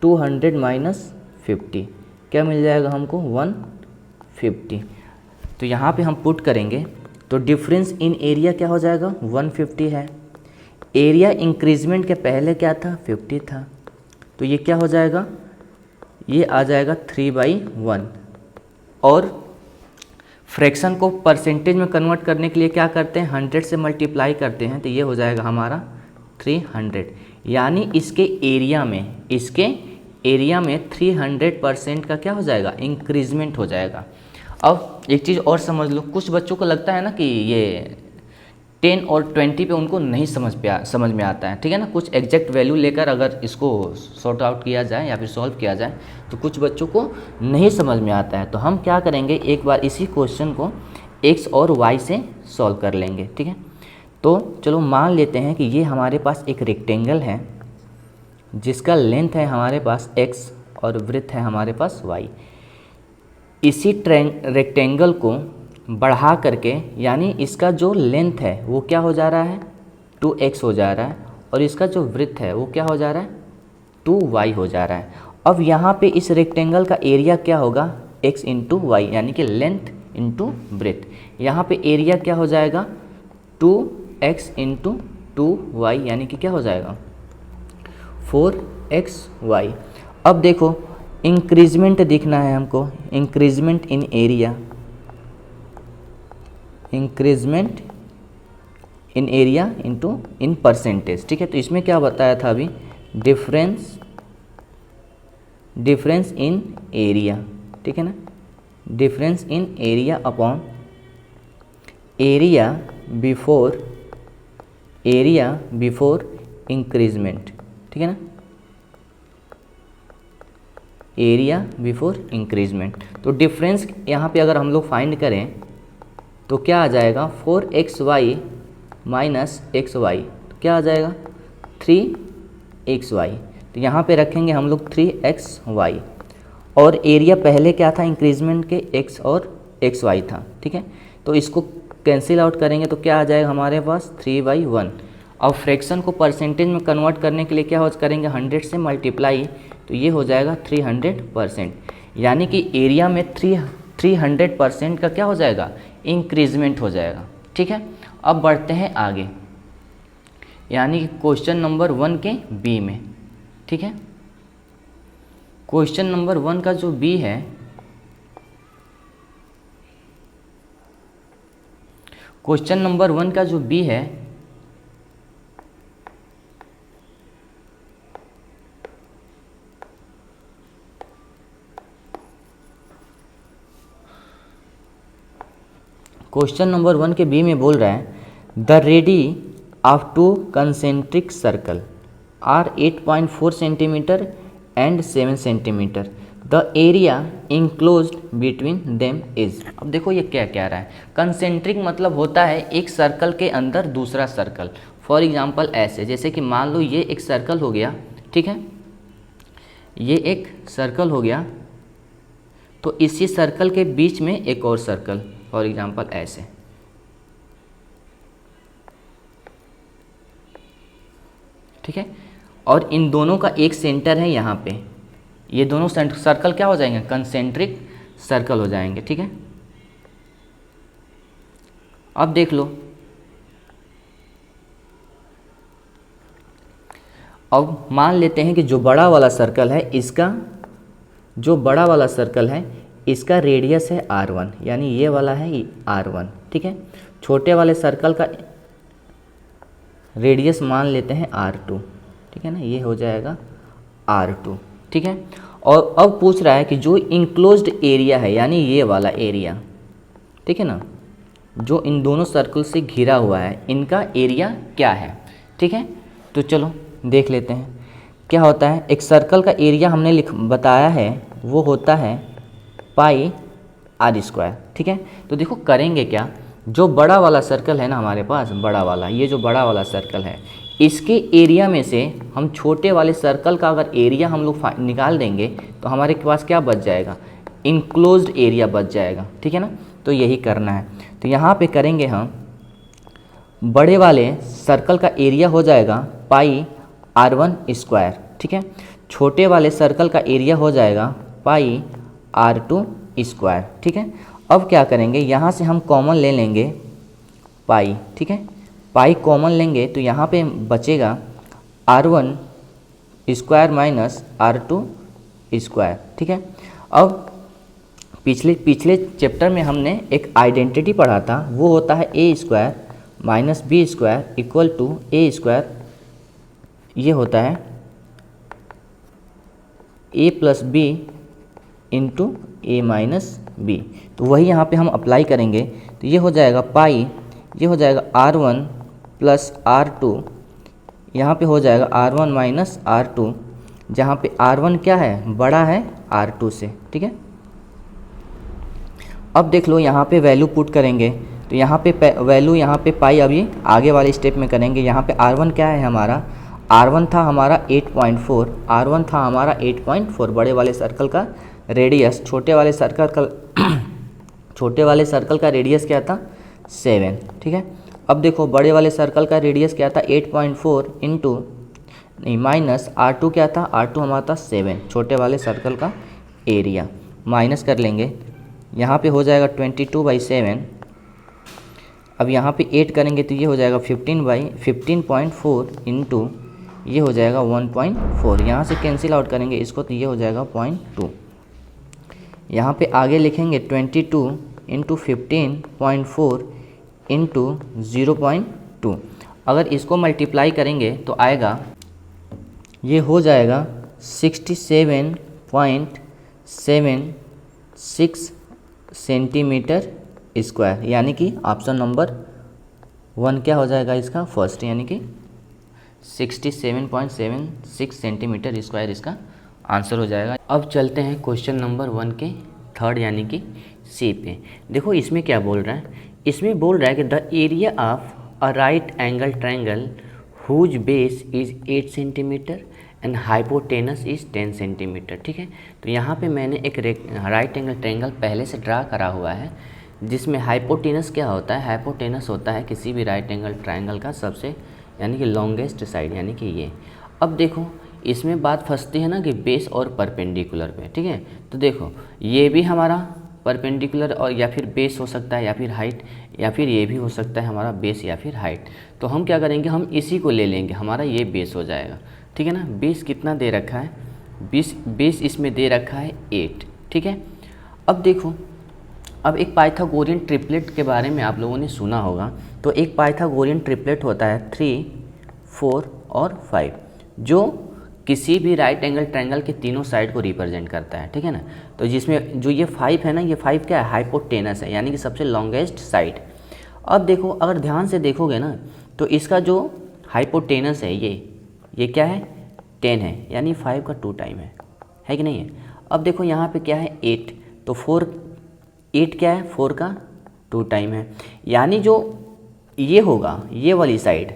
200 - 50, क्या मिल जाएगा हमको 150। तो यहाँ पे हम पुट करेंगे तो डिफरेंस इन एरिया क्या हो जाएगा 150 है। एरिया इंक्रीजमेंट के पहले क्या था 50 था, तो ये क्या हो जाएगा, ये आ जाएगा 3/1। और फ्रैक्शन को परसेंटेज में कन्वर्ट करने के लिए क्या करते हैं 100 से मल्टीप्लाई करते हैं, तो ये हो जाएगा हमारा 300। यानी इसके एरिया में 300% का क्या हो जाएगा इंक्रीजमेंट हो जाएगा। अब एक चीज़ और समझ लो, कुछ बच्चों को लगता है ना कि ये 10 और 20 पे उनको नहीं समझ में आता है, ठीक है ना। कुछ एग्जैक्ट वैल्यू लेकर अगर इसको सॉर्ट आउट किया जाए या फिर सॉल्व किया जाए तो कुछ बच्चों को नहीं समझ में आता है। तो हम क्या करेंगे, एक बार इसी क्वेश्चन को x और y से सॉल्व कर लेंगे, ठीक है। तो चलो मान लेते हैं कि ये हमारे पास एक रेक्टेंगल है जिसका लेंथ है हमारे पास x और ब्रेड्थ है हमारे पास y। इसी रेक्टेंगल को बढ़ा करके, यानी इसका जो लेंथ है वो क्या हो जा रहा है 2x हो जा रहा है, और इसका जो ब्रेड्थ है वो क्या हो जा रहा है 2y हो जा रहा है। अब यहाँ पे इस रेक्टेंगल का एरिया क्या होगा x इंटू वाई, यानी कि लेंथ इंटू ब्रेड्थ। यहाँ पे एरिया क्या हो जाएगा 2x इंटू 2y, यानी कि क्या हो जाएगा 4xy। अब देखो इंक्रीजमेंट दिखना है हमको, increment in area, increment in area into in percentage, ठीक है। तो इसमें क्या बताया था अभी, डिफरेंस इन एरिया, ठीक है ना, difference in area upon area before increment, ठीक है ना, एरिया बिफोर इंक्रीजमेंट। तो डिफरेंस यहाँ पे अगर हम लोग फाइंड करें तो क्या आ जाएगा 4xy माइनस xy, क्या आ जाएगा 3xy। तो यहाँ पे रखेंगे हम लोग 3xy, और एरिया पहले क्या था इंक्रीजमेंट के x और xy था, ठीक है। तो इसको कैंसिल आउट करेंगे तो क्या आ जाएगा हमारे पास 3/1। अब फ्रैक्शन को परसेंटेज में कन्वर्ट करने के लिए क्या करेंगे 100 से मल्टीप्लाई, तो ये हो जाएगा 300%, यानी कि एरिया में 300% का क्या हो जाएगा इंक्रीजमेंट हो जाएगा, ठीक है। अब बढ़ते हैं आगे, यानी कि क्वेश्चन नंबर 1 के बी में, ठीक है। क्वेश्चन नंबर 1 का जो बी है, क्वेश्चन नंबर 1 का जो बी है क्वेश्चन नंबर 1 के बी में बोल रहा है the radii of 2 concentric circle are 8.4 centimetre and 7 centimetre, the area enclosed between them is. अब देखो ये क्या कह रहा है, कंसेंट्रिक मतलब होता है एक सर्कल के अंदर दूसरा सर्कल। फॉर एग्जांपल ऐसे, जैसे कि मान लो ये एक सर्कल हो गया, ठीक है, ये एक सर्कल हो गया, तो इसी सर्कल के बीच में एक और सर्कल, फॉर एग्जांपल ऐसे, ठीक है। और इन दोनों का एक सेंटर है यहाँ पे, ये दोनों सर्कल क्या हो जाएंगे कंसेंट्रिक सर्कल हो जाएंगे, ठीक है। अब देख लो, अब मान लेते हैं कि जो बड़ा वाला सर्कल है इसका रेडियस है r1, यानी ये वाला है r1, ठीक है। छोटे वाले सर्कल का रेडियस मान लेते हैं r2, ठीक है ना, ये हो जाएगा r2, ठीक है। और अब पूछ रहा है कि जो इंक्लोज्ड एरिया है, यानी ये वाला एरिया, ठीक है ना, जो इन दोनों सर्कल से घिरा हुआ है, इनका एरिया क्या है, ठीक है। तो चलो देख लेते हैं क्या होता है। एक सर्कल का एरिया हमने बताया है, वो होता है पाई r², ठीक है। तो देखो करेंगे क्या, जो बड़ा वाला सर्कल है ना हमारे पास, बड़ा वाला, ये जो बड़ा वाला सर्कल है, इसके एरिया में से हम छोटे वाले सर्कल का अगर एरिया हम लोग निकाल देंगे तो हमारे पास क्या बच जाएगा, इनक्लोज्ड एरिया बच जाएगा, ठीक है ना। तो यही करना है। तो यहाँ पे करेंगे हम, बड़े वाले सर्कल का एरिया हो जाएगा पाई r1², ठीक है। छोटे वाले सर्कल का एरिया हो जाएगा पाई r2²। ठीक है, अब क्या करेंगे, यहाँ से हम कॉमन ले लेंगे पाई। ठीक है, पाई कॉमन लेंगे तो यहाँ पे बचेगा r1² माइनस r2²। ठीक है, अब पिछले चैप्टर में हमने एक आइडेंटिटी पढ़ा था, वो होता है a² minus b² equal to a²। ये होता है a plus B into A minus B. तो वही यहाँ पे हम अप्लाई करेंगे, तो ये हो जाएगा पाई, ये हो जाएगा r1 प्लस r2, यहाँ पे हो जाएगा r1 माइनस r2, जहाँ पे r1 क्या है, बड़ा है r2 से। ठीक है, अब देख लो यहाँ पे वैल्यू पुट करेंगे, तो यहाँ पे वैल्यू, यहाँ पे पाई अभी आगे वाले स्टेप में करेंगे। यहाँ पे r1 क्या है हमारा, r1 था हमारा 8.4, r1 था हमारा 8.4, बड़े वाले सर्कल का रेडियस, छोटे वाले सर्कल का रेडियस क्या था, 7। ठीक है, अब देखो बड़े वाले सर्कल का रेडियस क्या था, 8.4 इंटू नहीं माइनस r2 क्या था, r2 हमारा था 7, छोटे वाले सर्कल का एरिया, माइनस कर लेंगे, यहाँ पे हो जाएगा 22/7। अब यहाँ पे 8 करेंगे तो ये हो जाएगा 15/15.4 इंटू ये हो जाएगा 1.4, यहाँ से कैंसिल आउट करेंगे इसको तो ये हो जाएगा 0.2। यहाँ पे आगे लिखेंगे 22 इंटू 15.4 इंटू 0.2। अगर इसको मल्टीप्लाई करेंगे तो आएगा, ये हो जाएगा 67.76 सेंटीमीटर स्क्वायर, यानी कि ऑप्शन नंबर 1 क्या हो जाएगा इसका, फर्स्ट, यानी कि 67.76 सेंटीमीटर स्क्वायर इसका आंसर हो जाएगा। अब चलते हैं क्वेश्चन नंबर 1 के थर्ड यानी कि सी पे। देखो इसमें क्या बोल रहा है, इसमें बोल रहा है कि the area of a right angle triangle whose base is 8 centimetre and hypotenuse is 10 centimetre. ठीक है, तो यहाँ पे मैंने एक राइट एंगल ट्रायंगल पहले से ड्रा करा हुआ है, जिसमें हाइपोटेनस क्या होता है, हाइपोटेनस होता है किसी भी राइट एंगल ट्रायंगल का सबसे यानी कि लॉन्गेस्ट साइड, यानी कि ये। अब देखो इसमें बात फंसती है ना कि बेस और परपेंडिकुलर पे। ठीक है, तो देखो ये भी हमारा परपेंडिकुलर और या फिर बेस हो सकता है या फिर हाइट, या फिर ये भी हो सकता है हमारा बेस या फिर हाइट। तो हम क्या करेंगे, हम इसी को ले लेंगे, हमारा ये बेस हो जाएगा। ठीक है ना, बेस कितना दे रखा है, बेस इसमें दे रखा है 8। ठीक है, अब देखो, अब एक पाइथागोरियन ट्रिपलेट के बारे में आप लोगों ने सुना होगा। तो एक पाइथागोरियन ट्रिपलेट होता है 3, 4 और 5, जो किसी भी राइट एंगल ट्रायंगल के तीनों साइड को रिप्रेजेंट करता है। ठीक है ना, तो जिसमें जो ये 5 है ना, ये 5 क्या है, हाइपोटेनस है, यानी कि सबसे लॉन्गेस्ट साइड। अब देखो अगर ध्यान से देखोगे ना, तो इसका जो हाइपोटेनस है ये क्या है, 10 है, यानी 5 का 2 टाइम है कि नहीं है। अब देखो यहाँ पे क्या है 8, तो 8 क्या है, 4 का 2 टाइम है, यानी जो ये होगा ये वाली साइड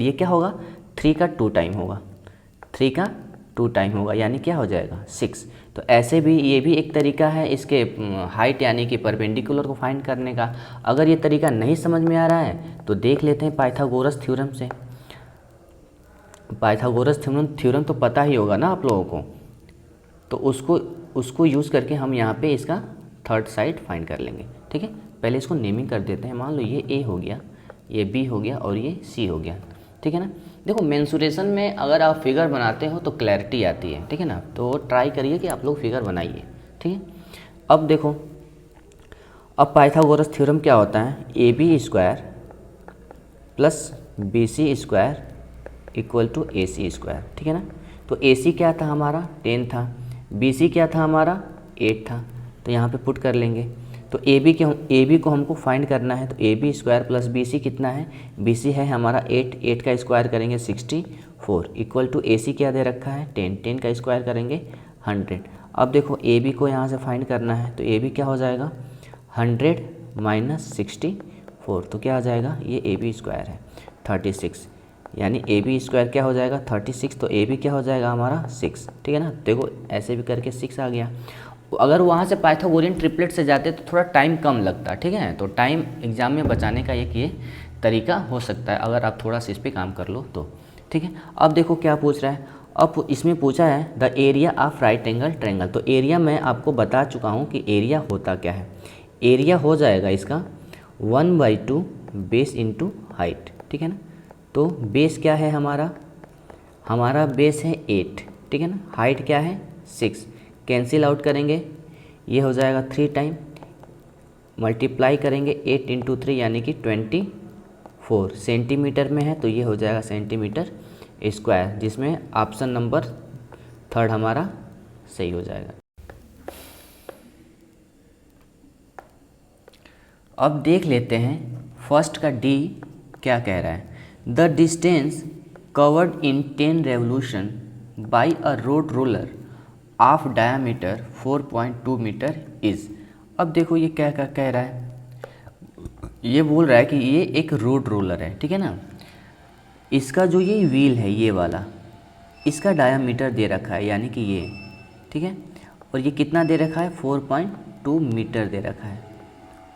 ये क्या होगा, 3 का 2 टाइम होगा, 3 का 2 टाइम होगा, यानी क्या हो जाएगा 6। तो ऐसे भी ये भी एक तरीका है इसके हाइट यानी कि परपेंडिकुलर को फाइंड करने का। अगर ये तरीका नहीं समझ में आ रहा है तो देख लेते हैं पाइथागोरस थ्योरम से। पाइथागोरस थ्योरम तो पता ही होगा ना आप लोगों को, तो उसको यूज़ करके हम यहाँ पे इसका थर्ड साइड फाइंड कर लेंगे। ठीक है, पहले इसको नेमिंग कर देते हैं। मान लो ये ए हो गया, ये बी हो गया और ये सी हो गया। ठीक है ना, देखो मेंसुरेशन में अगर आप फिगर बनाते हो तो क्लैरिटी आती है। ठीक है ना, तो ट्राई करिए कि आप लोग फिगर बनाइए। ठीक है, अब देखो, अब पाइथागोरस थ्योरम क्या होता है, AB² plus BC² equal to AC²। ठीक है ना, तो AC क्या था हमारा 10 था, BC क्या था हमारा 8 था, तो यहाँ पे पुट कर लेंगे। तो AB को हमको फाइंड करना है, तो AB² प्लस BC कितना है, BC है हमारा 8 का स्क्वायर करेंगे 64 इक्वल टू AC क्या दे रखा है 10 का स्क्वायर करेंगे 100। अब देखो AB को यहाँ से फाइंड करना है, तो AB क्या हो जाएगा 100 माइनस 64, तो क्या आ जाएगा, ये AB² है 36, यानी AB² क्या हो जाएगा 36, तो AB क्या हो जाएगा हमारा 6। ठीक है ना, देखो ऐसे भी करके 6 आ गया। अगर वहाँ से पाइथागोरियन ट्रिपलेट से जाते तो थोड़ा टाइम कम लगता। ठीक है, तो टाइम एग्जाम में बचाने का एक ये तरीका हो सकता है अगर आप थोड़ा सा इस पर काम कर लो तो। ठीक है, अब देखो क्या पूछ रहा है, अब इसमें पूछा है the area of right angle triangle. तो एरिया मैं आपको बता चुका हूँ कि एरिया होता क्या है। एरिया हो जाएगा इसका 1/2 बेस इंटू हाइट, ठीक है ना। तो बेस क्या है हमारा बेस है 8, ठीक है ना। हाइट क्या है 6, कैंसिल आउट करेंगे, ये हो जाएगा 3 टाइम, मल्टीप्लाई करेंगे 8 इंटू 3 यानी कि 24 सेंटीमीटर में है, तो ये हो जाएगा सेंटीमीटर स्क्वायर, जिसमें ऑप्शन नंबर 3 हमारा सही हो जाएगा। अब देख लेते हैं फर्स्ट का डी क्या कह रहा है। The distance covered in 10 revolution by a road roller of diameter 4.2 metre is. अब देखो ये क्या क्या कह रहा है, ये बोल रहा है कि ये एक रोड रोलर है, ठीक है ना। इसका जो ये व्हील है ये वाला, इसका डायमीटर दे रखा है यानी कि ये, ठीक है। और ये कितना दे रखा है 4.2 मीटर दे रखा है,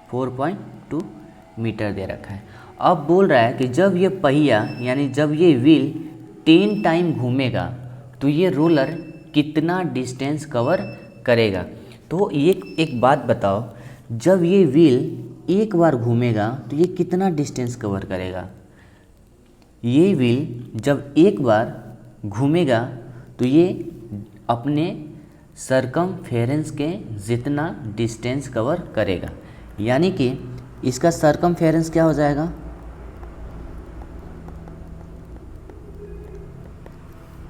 4.2 मीटर दे रखा है। अब बोल रहा है कि जब ये पहिया यानी जब ये व्हील 10 टाइम घूमेगा तो ये रोलर कितना डिस्टेंस कवर करेगा। तो एक बात बताओ, जब ये व्हील एक बार घूमेगा तो ये कितना डिस्टेंस कवर करेगा। ये व्हील जब एक बार घूमेगा तो ये अपने सरकमफेरेंस के जितना डिस्टेंस कवर करेगा, यानी कि इसका सरकमफेरेंस क्या हो जाएगा,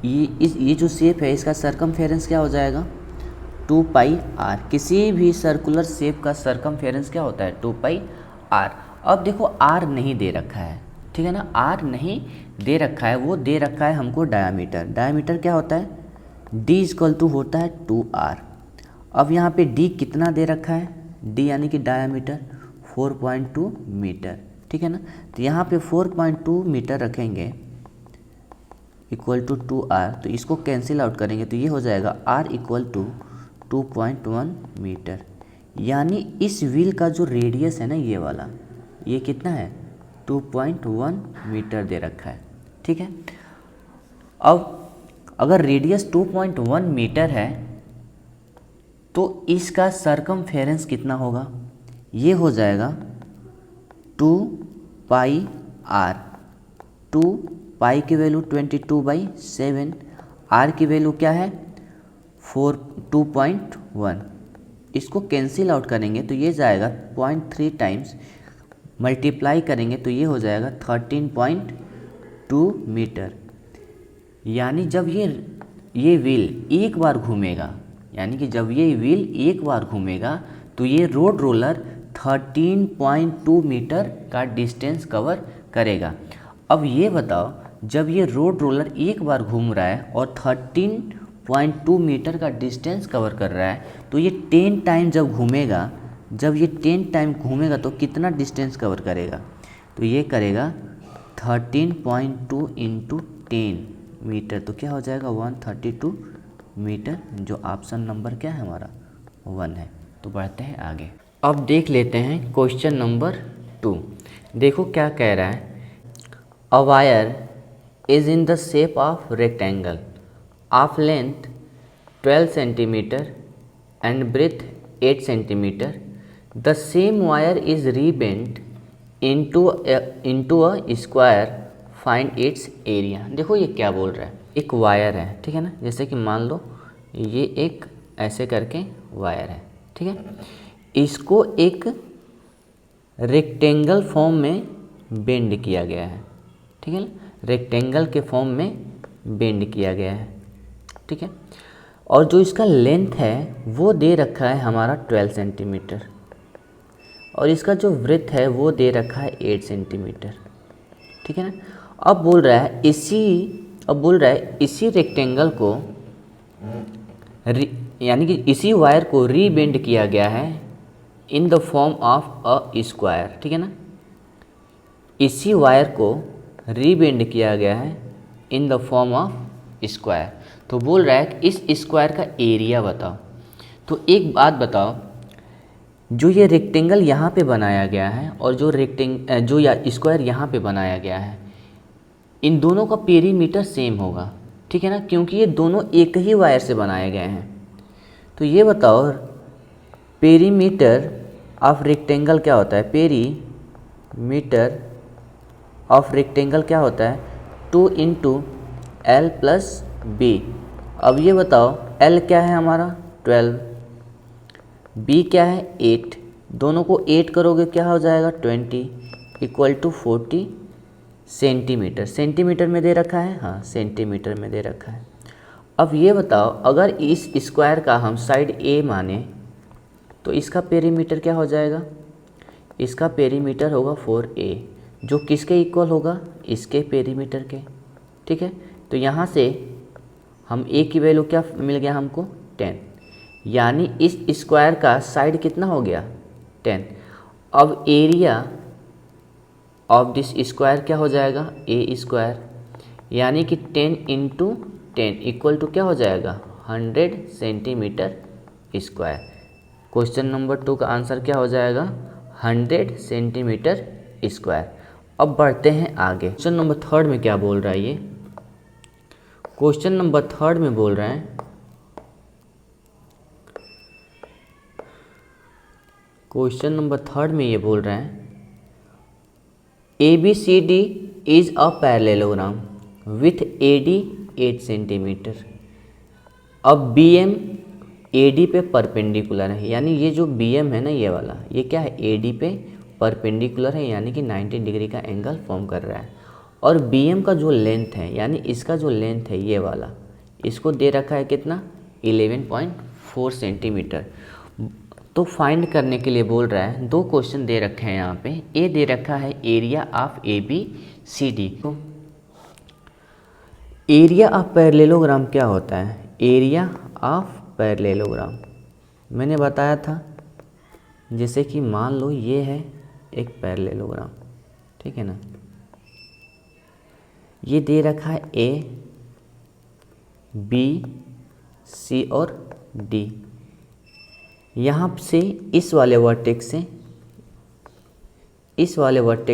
ये जो शेप है इसका सरकमफेरेंस क्या हो जाएगा 2πr। किसी भी सर्कुलर शेप का सरकमफेरेंस क्या होता है 2πr। अब देखो r नहीं दे रखा है, ठीक है ना, r नहीं दे रखा है, वो दे रखा है हमको डायमीटर। डायमीटर क्या होता है d होता है 2r। अब यहाँ पे d कितना दे रखा है, d यानी कि डायमीटर 4.2 मीटर, ठीक है ना। तो यहाँ पे 4.2 मीटर रखेंगे इक्वल टू 2r, तो इसको कैंसिल आउट करेंगे तो ये हो जाएगा r इक्वल टू 2.1 मीटर। यानी इस व्हील का जो रेडियस है ना ये वाला, ये कितना है 2.1 मीटर दे रखा है, ठीक है। अब अगर रेडियस 2.1 मीटर है तो इसका सरकमफेरेंस कितना होगा, ये हो जाएगा 2πr। 2π की वैल्यू 22/7, r की वैल्यू क्या है 2.1। इसको कैंसिल आउट करेंगे तो ये जाएगा 0.3 टाइम्स, मल्टीप्लाई करेंगे तो ये हो जाएगा 13.2 मीटर। यानी जब ये व्हील एक बार घूमेगा, यानी कि जब ये व्हील एक बार घूमेगा तो ये रोड रोलर 13.2 मीटर का डिस्टेंस कवर करेगा। अब ये बताओ, जब ये रोड रोलर एक बार घूम रहा है और 13.2 मीटर का डिस्टेंस कवर कर रहा है तो ये 10 टाइम जब घूमेगा, जब ये 10 टाइम घूमेगा तो कितना डिस्टेंस कवर करेगा, तो ये करेगा 13.2 इंटू 10 मीटर, तो क्या हो जाएगा 132 मीटर, जो ऑप्शन नंबर क्या है हमारा 1 है। तो बढ़ते हैं आगे। अब देख लेते हैं क्वेश्चन नंबर 2। देखो क्या कह रहा है, a wire is in the shape of rectangle of length 12 centimetre and breadth 8 centimetre. The same wire is rebent into a square, find its area. देखो ये क्या बोल रहा है, एक वायर है, ठीक है ना। जैसे कि मान लो ये एक ऐसे करके वायर है, ठीक है। इसको एक रेक्टेंगल फॉर्म में बेंड किया गया है, ठीक है ना, रेक्टेंगल के फॉर्म में बेंड किया गया है, ठीक है। और जो इसका लेंथ है वो दे रखा है हमारा 12 सेंटीमीटर और इसका जो ब्रेथ है वो दे रखा है 8 सेंटीमीटर, ठीक है ना। अब बोल रहा है इसी रेक्टेंगल को यानी कि इसी वायर को रीबेंड किया गया है in the form of a square, ठीक है ना। इसी वायर को रीबेंड किया गया है in the form of square. तो बोल रहा है कि इस स्क्वायर का एरिया बताओ। तो एक बात बताओ, जो ये रेक्टेंगल यहाँ पे बनाया गया है और जो स्क्वायर यहाँ पे बनाया गया है, इन दोनों का पेरीमीटर सेम होगा, ठीक है ना, क्योंकि ये दोनों एक ही वायर से बनाए गए हैं। तो ये बताओ पेरीमीटर ऑफ रेक्टेंगल क्या होता है? पेरीमीटर ऑफ रेक्टेंगल क्या होता है? 2 इंटू एल प्लस बी। अब ये बताओ एल क्या है हमारा 12, बी क्या है 8, दोनों को 8 करोगे क्या हो जाएगा 20 इक्वल टू 40 सेंटीमीटर। सेंटीमीटर में दे रखा है, हाँ सेंटीमीटर में दे रखा है। अब ये बताओ अगर इस स्क्वायर का हम साइड ए माने तो इसका पेरीमीटर क्या हो जाएगा? इसका पेरीमीटर होगा 4a, जो किसके इक्वल होगा? इसके पेरीमीटर के। ठीक है, तो यहाँ से हम a की वैल्यू क्या मिल गया हमको 10, यानी इस स्क्वायर का साइड कितना हो गया 10। अब एरिया ऑफ दिस स्क्वायर क्या हो जाएगा? ए स्क्वायर, यानी कि 10 इंटू 10 इक्वल टू क्या हो जाएगा 100 सेंटीमीटर स्क्वायर। क्वेश्चन नंबर 2 का आंसर क्या हो जाएगा 100 सेंटीमीटर स्क्वायर। अब बढ़ते हैं आगे। क्वेश्चन नंबर 3 में क्या बोल रहा है ये? क्वेश्चन नंबर 3 में बोल रहे हैं क्वेश्चन नंबर 3 में ये बोल रहे हैं ABCD is a parallelogram with AD 8 centimetre. अब BM AD पे परपेंडिकुलर है, यानी ये जो BM है ना ये वाला, ये क्या है AD पे परपेंडिकुलर है, यानी कि 90 डिग्री का एंगल फॉर्म कर रहा है। और BM का जो लेंथ है, यानी इसका जो लेंथ है ये वाला, इसको दे रखा है कितना 11.4 सेंटीमीटर। तो फाइंड करने के लिए बोल रहा है, दो क्वेश्चन दे रखे हैं यहाँ पे। ए दे रखा है एरिया ऑफ ABCD। तो एरिया ऑफ पैरेललोग्राम क्या होता है? एरिया ऑफ पैरेललोग्राम मैंने बताया था, जैसे कि मान लो ये है एक पैरेललोग्राम, ठीक है ना, ये दे रखा है A, B, C और D। यहाँ से इस वाले वर्टेक्स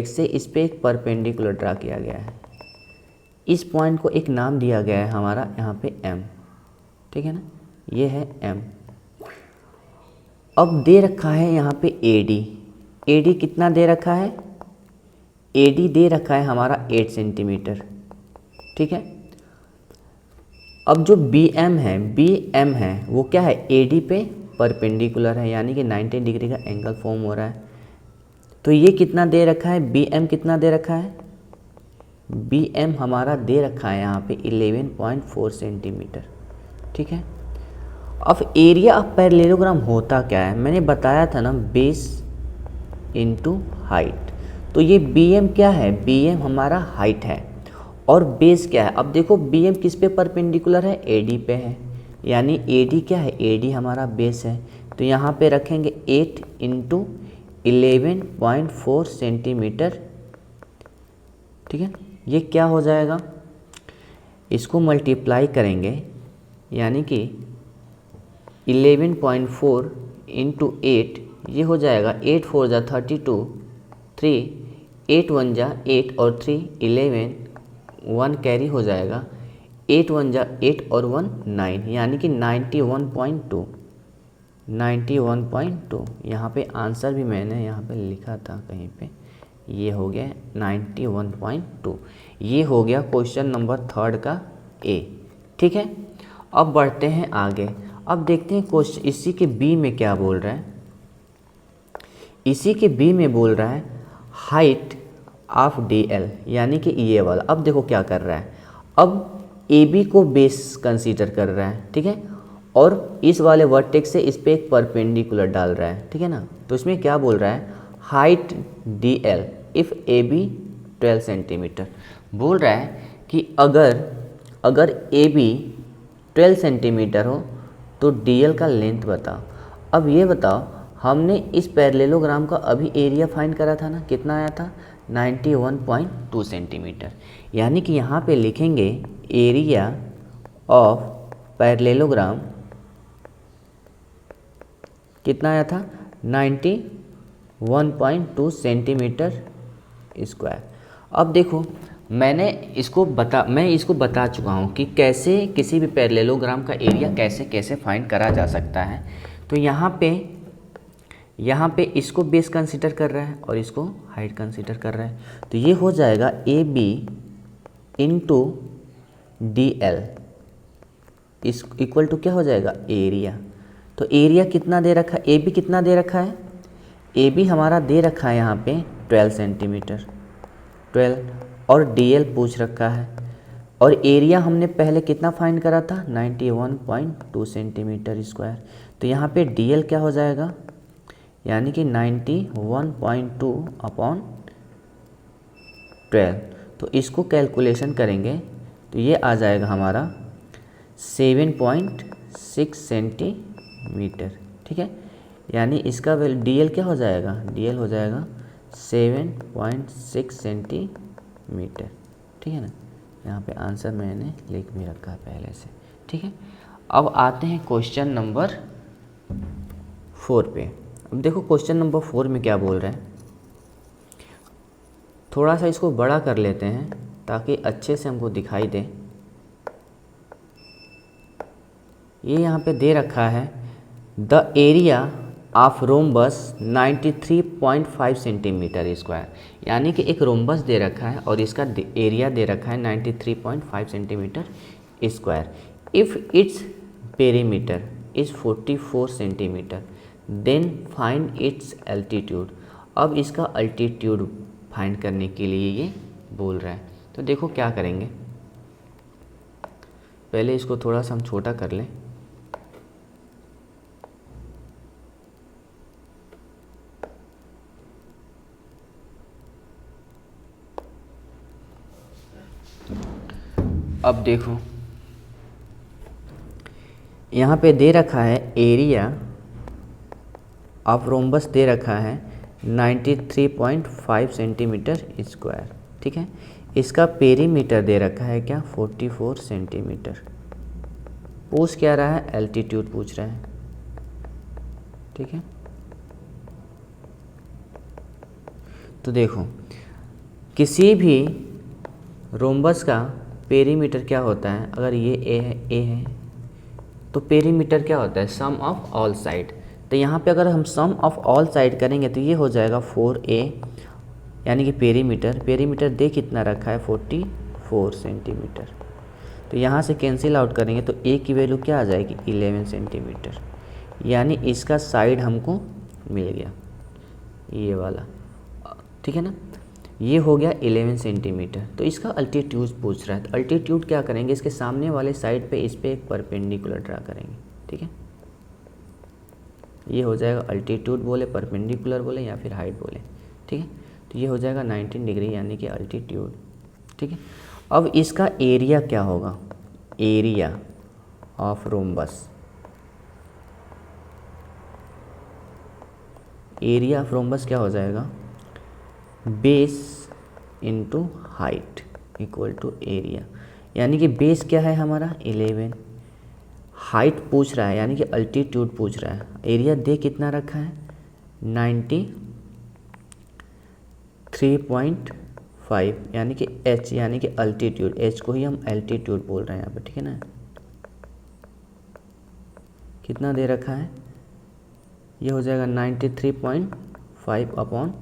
से इस पे एक परपेंडिकुलर ड्रा किया गया है। इस पॉइंट को एक नाम दिया गया है हमारा यहाँ पे M, ठीक है ना, ये है M। अब दे रखा है यहाँ पे AD कितना दे रखा है? AD दे रखा है हमारा 8 सेंटीमीटर, ठीक है। अब जो BM है वो क्या है AD पे परपेंडिकुलर है, यानी कि 90 डिग्री का एंगल फॉर्म हो रहा है। तो ये कितना दे रखा है? BM कितना दे रखा है? BM हमारा दे रखा है यहाँ पे 11.4 सेंटीमीटर, ठीक है। अब एरिया ऑफ पैरेललोग्राम होता क्या है? मैंने बताया था ना, बेस इनटू हाइट। तो ये BM क्या है? BM हमारा हाइट है और बेस क्या है? अब देखो BM किस पे परपेंडिकुलर है? AD पे है, यानी AD क्या है? AD हमारा बेस है। तो यहाँ पे रखेंगे 8 इंटू 11.4 सेंटीमीटर, ठीक है। ये क्या हो जाएगा? इसको मल्टीप्लाई करेंगे, यानी कि 11.4 इंटू 8, ये हो जाएगा 8 4 जा 32, 3 8 1 जा 8 और 3 11, 1 कैरी हो जाएगा, 8 1 जा 8 और 1 9, यानी कि 91.2। यहाँ पे आंसर भी मैंने यहाँ पे लिखा था कहीं पे, ये हो गया 91.2। ये हो गया क्वेश्चन नंबर 3 का A, ठीक है। अब बढ़ते हैं आगे। अब देखते हैं क्वेश्चन इसी के B में क्या बोल रहा है। इसी के B में बोल रहा है हाइट ऑफ DL, यानी कि ये वाला। अब देखो क्या कर रहा है, अब AB को बेस कंसीडर कर रहा है, ठीक है, और इस वाले वर्टेक्स से इस पे एक परपेंडिकुलर डाल रहा है, ठीक है ना। तो इसमें क्या बोल रहा है, height DL if AB 12 centimetre. बोल रहा है कि अगर AB 12 सेंटीमीटर हो तो DL का लेंथ बताओ। अब ये बताओ, हमने इस पैरेललोग्राम का अभी एरिया फाइंड करा था ना, कितना आया था 91.2 सेंटीमीटर। यानी कि यहाँ पे लिखेंगे एरिया ऑफ पैरेललोग्राम कितना आया था 91.2 सेंटीमीटर स्क्वायर। अब देखो मैं इसको बता चुका हूँ कि कैसे किसी भी पैरेललोग्राम का एरिया कैसे कैसे फाइंड करा जा सकता है। तो यहाँ पे इसको बेस कंसीडर कर रहा है और इसको हाइट कंसीडर कर रहा है, तो ये हो जाएगा A B into D L is equal to क्या हो जाएगा, एरिया। तो एरिया कितना दे रखा है, ए बी कितना दे रखा है, ए बी हमारा दे रखा है यहाँ पे 12 सेंटीमीटर 12, और डी एल पूछ रखा है, और एरिया हमने पहले कितना फाइंड करा था 91.2 सेंटीमीटर स्क्वायर। तो यहाँ पे डी एल क्या हो जाएगा, यानी कि 91.2 अपॉन 12। तो इसको कैलकुलेशन करेंगे तो ये आ जाएगा हमारा 7.6 सेंटीमीटर, ठीक है। यानी इसका वैल्यू डी एल क्या हो जाएगा, डी एल हो जाएगा 7.6 सेंटीमीटर, ठीक है ना। यहाँ पे आंसर मैंने लिख भी रखा है पहले से, ठीक है। अब आते हैं क्वेश्चन नंबर 4 पे। अब देखो क्वेश्चन नंबर 4 में क्या बोल रहे हैं, थोड़ा सा इसको बड़ा कर लेते हैं ताकि अच्छे से हमको दिखाई दे। ये यहाँ पे दे रखा है the area of rhombus 93.5 centimetre square, यानी कि एक रोम्बस दे रखा है और इसका एरिया दे रखा है 93.5 centimetre square. If its perimeter is 44 centimetre then find its altitude. अब इसका अल्टीट्यूड फाइंड करने के लिए ये बोल रहा है। तो देखो क्या करेंगे, पहले इसको थोड़ा सा हम छोटा कर लें। अब देखो यहाँ पे दे रखा है एरिया ऑफ रोम्बस दे रखा है 93.5 सेंटीमीटर स्क्वायर, ठीक है। इसका पेरीमीटर दे रखा है क्या 44 सेंटीमीटर। पूछ क्या रहा है, एल्टीट्यूड पूछ रहा है, ठीक है। तो देखो किसी भी रोम्बस का पेरीमीटर क्या होता है, अगर ये ए है तो पेरीमीटर क्या होता है, सम ऑफ ऑल साइड। तो यहाँ पे अगर हम सम ऑफ ऑल साइड करेंगे तो ये हो जाएगा 4a, यानी कि पेरीमीटर दे कितना रखा है 44 सेंटीमीटर। तो यहाँ से कैंसिल आउट करेंगे तो a की वैल्यू क्या आ जाएगी 11 सेंटीमीटर, यानी इसका साइड हमको मिल गया ये वाला, ठीक है ना। ये हो गया 11 सेंटीमीटर। तो इसका अल्टीट्यूड पूछ रहा है, तो अल्टीट्यूड क्या करेंगे, इसके सामने वाले साइड पे इस पे एक परपेंडिकुलर ड्रा करेंगे, ठीक है। ये हो जाएगा अल्टीट्यूड बोले, परपेंडिकुलर बोले या फिर हाइट बोले, ठीक है। तो ये हो जाएगा 19 डिग्री यानी कि अल्टीट्यूड, ठीक है। अब इसका एरिया क्या होगा, area of rhombus, area of rhombus क्या हो जाएगा, base into height equal to area. यानी कि बेस क्या है हमारा 11, हाइट पूछ रहा है यानी कि अल्टीट्यूड पूछ रहा है, एरिया दे कितना रखा है 93.5 यानी कि h यानी कि अल्टीट्यूड, h को ही हम एल्टीट्यूड बोल रहे हैं यहाँ पे, ठीक है ना। कितना दे रखा है, ये हो जाएगा 93.5 अपॉन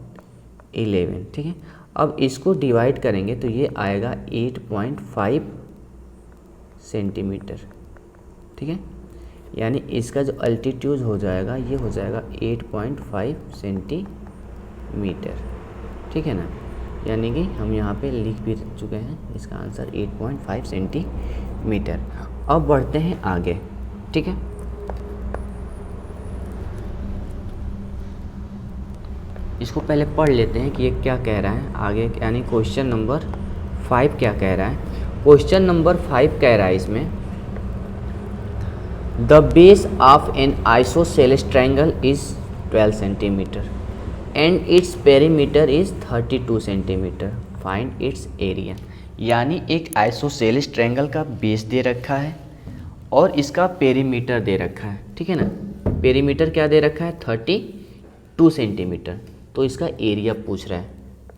11, ठीक है। अब इसको डिवाइड करेंगे तो ये आएगा 8.5 सेंटीमीटर, ठीक है। यानी इसका जो अल्टीट्यूड हो जाएगा ये हो जाएगा 8.5 सेंटीमीटर, ठीक है ना। यानी कि हम यहाँ पे लिख भी चुके हैं इसका आंसर 8.5 सेंटीमीटर। अब बढ़ते हैं आगे, ठीक है। इसको पहले पढ़ लेते हैं कि ये क्या कह रहा है आगे, यानी क्वेश्चन नंबर 5 क्या कह रहा है। क्वेश्चन नंबर 5 कह रहा है इसमें the base of N isosceles triangle is 12 centimetre and its perimeter is 32 centimetre, find its area. यानी एक आइसोसेलेस ट्रायंगल का बेस दे रखा है और इसका पेरीमीटर दे रखा है, ठीक है ना। पेरीमीटर क्या दे रखा है 32 सेंटीमीटर, तो इसका एरिया पूछ रहा है।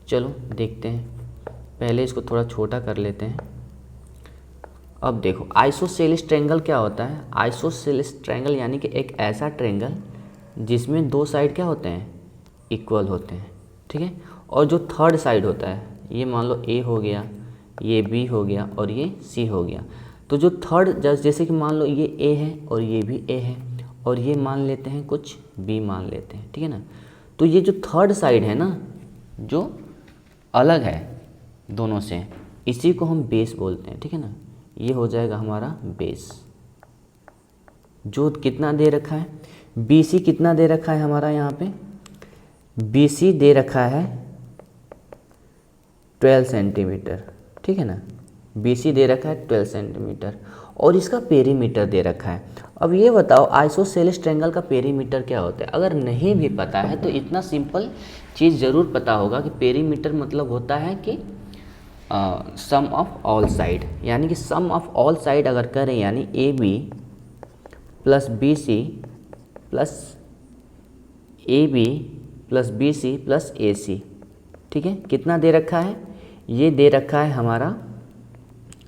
चलो देखते हैं पहले इसको थोड़ा छोटा कर लेते हैं। अब देखो आइसोसेलेस ट्रायंगल क्या होता है। आइसोसेलेस ट्रायंगल यानी कि एक ऐसा ट्रायंगल जिसमें दो साइड क्या होते हैं, इक्वल होते हैं, ठीक है। और जो थर्ड साइड होता है, ये मान लो ए हो गया, ये बी हो गया और ये सी हो गया। तो जो थर्ड, जैसे कि मान लो ये ए है और ये भी ए है और ये मान लेते हैं कुछ बी मान लेते हैं, ठीक है ना। तो ये जो थर्ड साइड है ना, जो अलग है दोनों से, इसी को हम बेस बोलते हैं, ठीक है ना। ये हो जाएगा हमारा बेस। जो कितना दे रखा है, BC कितना दे रखा है हमारा यहाँ पे, BC दे रखा है 12 सेंटीमीटर, ठीक है ना। BC दे रखा है 12 सेंटीमीटर और इसका पेरीमीटर दे रखा है। अब ये बताओ आइसोसेलेस ट्रायंगल का पेरीमीटर क्या होता है। अगर नहीं भी पता है तो इतना सिंपल चीज़ ज़रूर पता होगा कि पेरीमीटर मतलब होता है कि सम ऑफ ऑल साइड, यानी कि सम ऑफ ऑल साइड अगर करें यानी AB plus BC plus AB plus BC plus AC, ठीक है। कितना दे रखा है, ये दे रखा है हमारा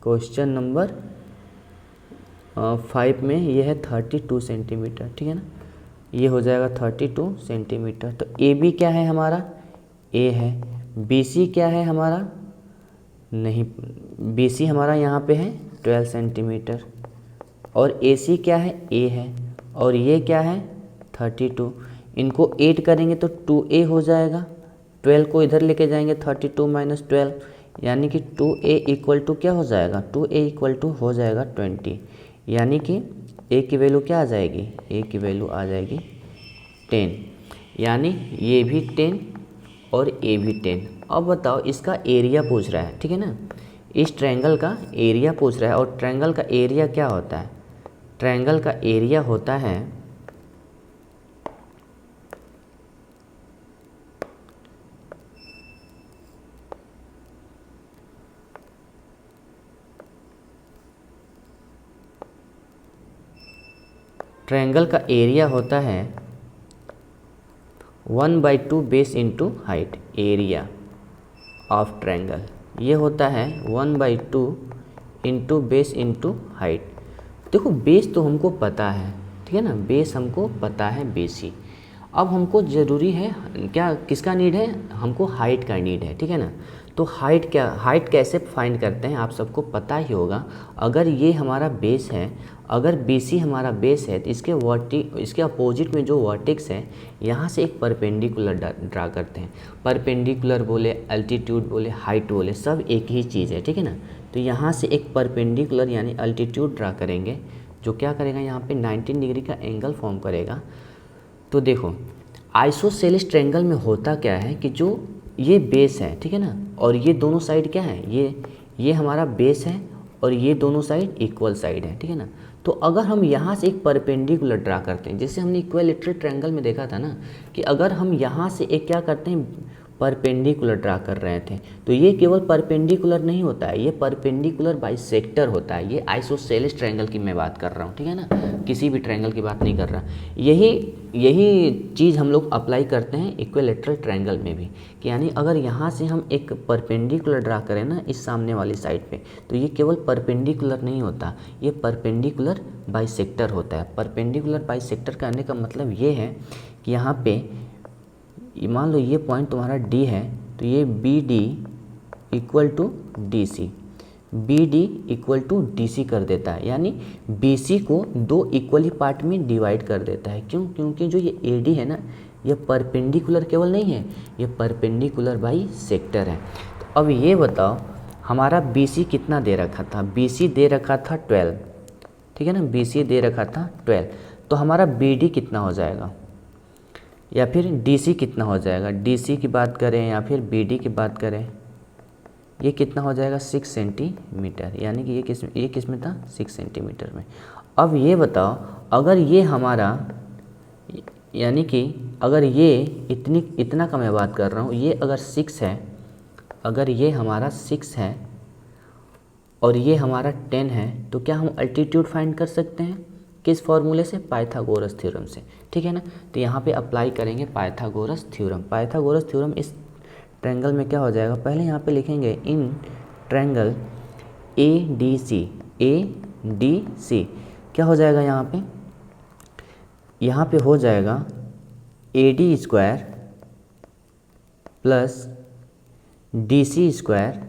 क्वेश्चन नंबर 5 में, ये है 32 सेंटीमीटर, ठीक है ना। ये हो जाएगा 32 सेंटीमीटर। तो AB क्या है हमारा, A है। BC क्या है हमारा, नहीं, BC हमारा यहाँ पे है 12 सेंटीमीटर और AC क्या है, A है और ये क्या है 32। इनको 8 करेंगे तो 2A हो जाएगा। 12 को इधर लेके जाएंगे, 32 माइनस 12 यानी कि 2A इक्वल टू क्या हो जाएगा, 2A इक्वल टू हो जाएगा 20, यानी कि A की वैल्यू क्या आ जाएगी, A की वैल्यू आ जाएगी 10, यानी ये भी 10 और A भी 10। अब बताओ इसका एरिया पूछ रहा है, ठीक है ना। इस ट्रायंगल का एरिया पूछ रहा है और ट्रायंगल का एरिया क्या होता है, ट्रायंगल का एरिया होता है ट्रायंगल का एरिया होता है 1/2 base into height, area of triangle. ये होता है 1/2 इंटू बेस इंटू हाइट। देखो बेस तो हमको पता है, ठीक है ना, बेस हमको पता है BC। अब हमको ज़रूरी है क्या, किसका नीड है, हमको हाइट का नीड है, ठीक है ना। तो हाइट क्या, हाइट कैसे फाइंड करते हैं आप सबको पता ही होगा। अगर ये हमारा बेस है, अगर BC हमारा बेस है तो इसके अपोजिट में जो वर्टेक्स है यहाँ से एक परपेंडिकुलर ड्रा करते हैं। परपेंडिकुलर बोले, अल्टीट्यूड बोले, हाइट बोले, सब एक ही चीज़ है, ठीक है ना। तो यहाँ से एक परपेंडिकुलर यानी अल्टीट्यूड ड्रा करेंगे, जो क्या करेगा यहाँ पे 90 डिग्री का एंगल फॉर्म करेगा। तो देखो आइसोसेलेस ट्रायंगल में होता क्या है कि जो ये बेस है, ठीक है ना, और ये दोनों साइड क्या है, ये हमारा बेस है और ये दोनों साइड इक्वल साइड है, ठीक है ना। तो अगर हम यहाँ से एक परपेंडिकुलर ड्रा करते हैं, जैसे हमने इक्विलैटरल ट्रायंगल में देखा था ना कि अगर हम यहाँ से एक क्या करते हैं, परपेंडिकुलर ड्रा कर रहे थे, तो ये केवल परपेंडिकुलर नहीं होता है, ये परपेंडिकुलर बाइसेक्टर होता है। ये आइसोसेलेस ट्रायंगल की मैं बात कर रहा हूँ, ठीक है ना, किसी भी ट्रायंगल की बात नहीं कर रहा। यही चीज़ हम लोग अप्लाई करते हैं इक्विलैटरल ट्रायंगल में भी, कि यानी अगर यहाँ से हम एक परपेंडिकुलर ड्रा करें ना इस सामने वाली साइड पे, तो ये केवल परपेंडिकुलर नहीं होता, ये परपेंडिकुलर बाइसेक्टर होता है। परपेंडिकुलर बाइसेक्टर करने का मतलब ये है कि यहाँ पे मान लो ये पॉइंट तुम्हारा D है, तो ये BD equal to DC, BD equal to DC कर देता है, यानी BC को दो इक्वली पार्ट में डिवाइड कर देता है। क्यों, क्योंकि जो ये AD है ना, ये परपेंडिकुलर केवल नहीं है, ये परपेंडिकुलर बाई सेक्टर है। तो अब ये बताओ हमारा BC कितना दे रखा था, BC दे रखा था 12, ठीक है ना, BC दे रखा था 12। तो हमारा BD कितना हो जाएगा या फिर DC कितना हो जाएगा, DC की बात करें या फिर BD की बात करें, ये कितना हो जाएगा 6 सेंटीमीटर, यानी कि ये किस में था 6 सेंटीमीटर में। अब ये बताओ अगर ये हमारा, यानी कि अगर ये इतना का मैं बात कर रहा हूँ, ये अगर 6 है, अगर ये हमारा 6 है और ये हमारा 10 है, तो क्या हम अल्टीट्यूड फाइंड कर सकते हैं, किस फॉर्मूले से, पाइथागोरस थ्योरम से, ठीक है ना। तो यहाँ पे अप्लाई करेंगे पाइथागोरस थ्योरम। पाइथागोरस थ्योरम इस ट्रायंगल में क्या हो जाएगा, पहले यहाँ पे लिखेंगे इन ट्रायंगल ADC, ADC क्या हो जाएगा यहाँ पे हो जाएगा AD square plus DC square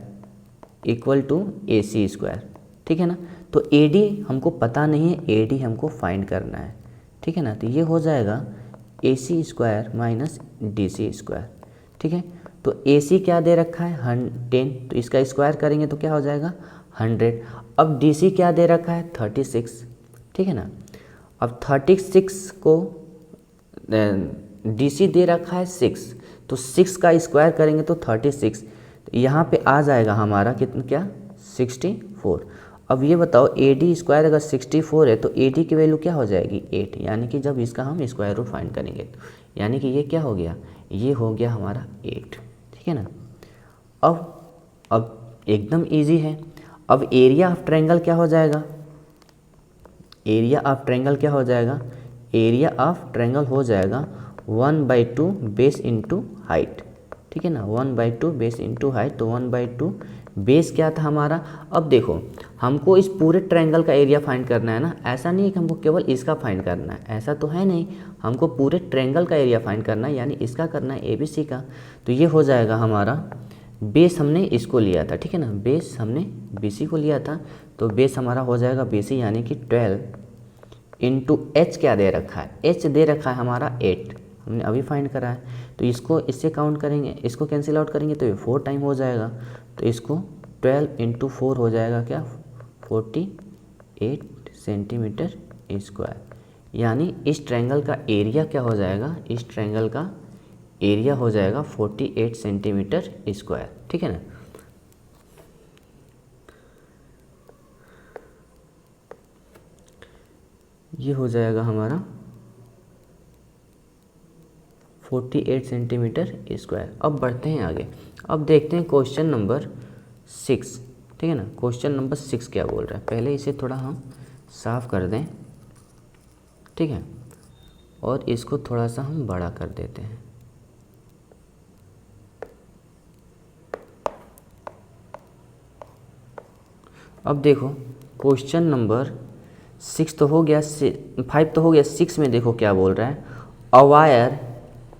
equal to AC square, ठीक है ना। तो AD हमको पता नहीं है, AD हमको फाइंड करना है, ठीक है ना। तो ये हो जाएगा AC square minus DC square, ठीक है। तो AC क्या दे रखा है 10, तो इसका स्क्वायर करेंगे तो क्या हो जाएगा 100। अब DC क्या दे रखा है 36, ठीक है ना। अब 36 को DC दे रखा है 6, तो 6 का स्क्वायर करेंगे तो 36, तो यहाँ पे आ जाएगा हमारा कितना, क्या 64। अब ये बताओ AD स्क्वायर अगर 64 है तो AD की वैल्यू क्या हो जाएगी 8, यानी कि जब इसका हम स्क्वायर रूट फाइंड करेंगे तो यानी कि ये क्या हो गया, ये हो गया हमारा 8, ठीक है ना। अब एकदम इजी है। अब एरिया ऑफ ट्रायंगल क्या हो जाएगा, एरिया ऑफ ट्रायंगल क्या हो जाएगा, एरिया ऑफ ट्रायंगल हो जाएगा 1/2 बेस इंटू हाइट, ठीक है ना। 1/2 बेस इंटू हाइट, तो 1/2 बेस क्या था हमारा। अब देखो हमको इस पूरे ट्रायंगल का एरिया फाइंड करना है ना, ऐसा नहीं है कि हमको केवल इसका फाइंड करना है, ऐसा तो है नहीं, हमको पूरे ट्रायंगल का एरिया फाइंड करना है, यानी इसका करना है ABC का। तो ये हो जाएगा हमारा, बेस हमने इसको लिया था, ठीक है ना, बेस हमने BC को लिया था, तो बेस हमारा हो जाएगा BC यानी कि 12 इंटू H क्या दे रखा है, H दे रखा है हमारा 8, हमने अभी फाइंड करा है। तो इसको इससे काउंट करेंगे, इसको कैंसिल आउट करेंगे तो ये 4 टाइम हो जाएगा, तो इसको 12 इंटू 4 हो जाएगा क्या 48 सेंटीमीटर स्क्वायर, यानी इस ट्रायंगल का एरिया क्या हो जाएगा, इस ट्रायंगल का एरिया हो जाएगा 48 सेंटीमीटर स्क्वायर, ठीक है ना। ये हो जाएगा हमारा 48 सेंटीमीटर स्क्वायर। अब बढ़ते हैं आगे, अब देखते हैं क्वेश्चन नंबर 6, ठीक है ना। क्वेश्चन नंबर 6 क्या बोल रहा है, पहले इसे थोड़ा हम साफ कर दें, ठीक है, और इसको थोड़ा सा हम बड़ा कर देते हैं। अब देखो क्वेश्चन नंबर 6 तो हो गया, 5 तो हो गया, 6 में देखो क्या बोल रहा है, a wire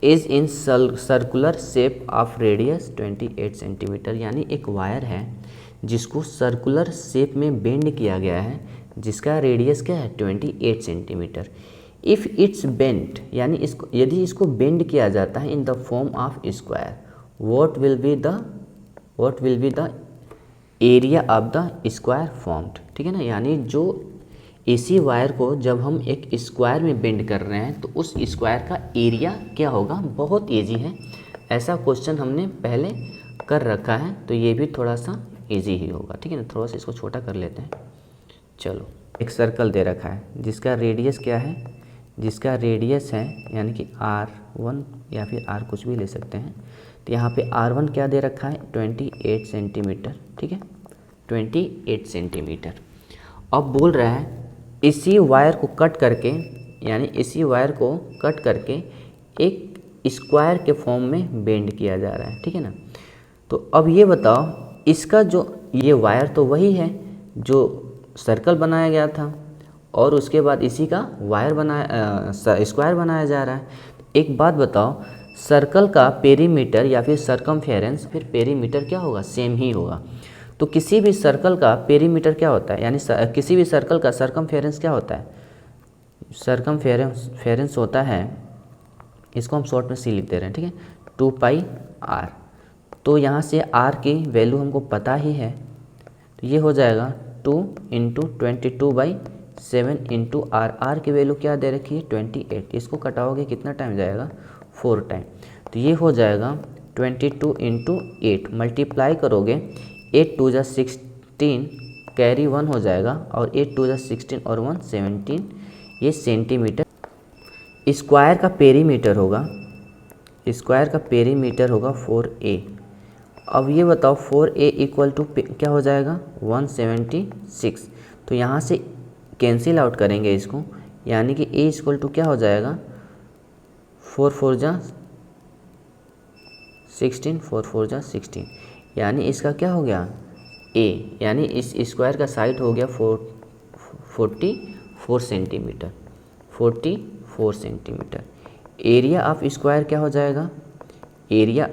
is in circular shape of radius 28 centimetre, यानी एक वायर है जिसको सर्कुलर शेप में बेंड किया गया है, जिसका रेडियस क्या है 28 सेंटीमीटर। इफ़ इट्स बेंड, यानी इसको यदि इसको बेंड किया जाता है in the form of square, what will be the area of the square formed, ठीक है ना। यानी जो इसी वायर को जब हम एक स्क्वायर में बेंड कर रहे हैं तो उस स्क्वायर का एरिया क्या होगा, बहुत इजी है, ऐसा क्वेश्चन हमने पहले कर रखा है, तो ये भी थोड़ा सा इजी ही होगा, ठीक है ना। थोड़ा सा इसको छोटा कर लेते हैं। चलो, एक सर्कल दे रखा है जिसका रेडियस क्या है, जिसका रेडियस है यानी कि R1 या फिर R कुछ भी ले सकते हैं। तो यहाँ पे R1 क्या दे रखा है 28 सेंटीमीटर, ठीक है, 28 सेंटीमीटर। अब बोल रहा है इसी वायर को कट करके, यानी इसी वायर को कट करके एक स्क्वायर के फॉर्म में बेंड किया जा रहा है, ठीक है ना। तो अब ये बताओ इसका जो ये वायर तो वही है जो सर्कल बनाया गया था, और उसके बाद इसी का वायर स्क्वायर बनाया जा रहा है। एक बात बताओ, सर्कल का पेरीमीटर या फिर सरकमफेरेंस, फिर पेरीमीटर क्या होगा, सेम ही होगा। तो किसी भी सर्कल का पेरीमीटर क्या होता है, यानी किसी भी सर्कल का सरकमफेरेंस क्या होता है, सरकमफेरेंस होता है, इसको हम शॉर्ट में C लिख दे रहे हैं, ठीक है, 2πr। तो यहाँ से r की वैल्यू हमको पता ही है, तो ये हो जाएगा 2 इंटू 22/7 इंटू r की वैल्यू क्या दे रखी है 28, इसको कटाओगे कितना टाइम जाएगा 4 टाइम, तो ये हो जाएगा 22 इंटू 8, मल्टीप्लाई करोगे 8 2 जा 16, कैरी 1 हो जाएगा, और 8 2 जा 16 और 1 17, ये सेंटीमीटर। स्क्वायर का पेरीमीटर होगा, स्क्वायर का पेरीमीटर होगा 4a। अब ये बताओ 4a इक्वल टू क्या हो जाएगा 176, तो यहाँ से कैंसिल आउट करेंगे इसको, यानी कि a इक्वल टू क्या हो जाएगा 4 4 जा 16, 4 4 जा 16, यानी इसका क्या हो गया ए, यानी इस स्क्वायर का साइड हो गया 44 centimetre, 44 centimetre. Area of square क्या हो जाएगा, एरिया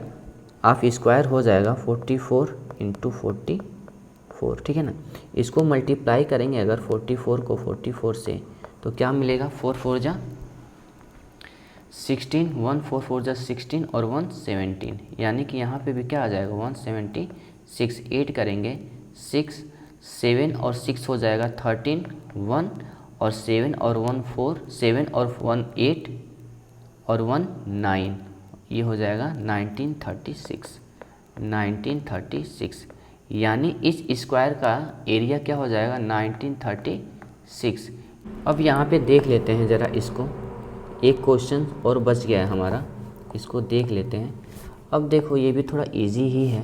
ऑफ स्क्वायर हो जाएगा 44 इंटू 44, ठीक है ना। इसको मल्टीप्लाई करेंगे अगर 44 को 44 से, तो क्या मिलेगा, 4 4 जा 16, 1 4 4 जा 16 और 1 17, यानी कि यहाँ पे भी क्या आ जाएगा 176, 8 करेंगे 6, 7 और 6 हो जाएगा 13, 1 और 7 और 1 4, 7 और 1 8 और 1 9, ये हो जाएगा 1936, यानी इस स्क्वायर का एरिया क्या हो जाएगा 1936। अब यहाँ पे देख लेते हैं ज़रा इसको, एक क्वेश्चन और बच गया है हमारा, इसको देख लेते हैं। अब देखो ये भी थोड़ा इजी ही है।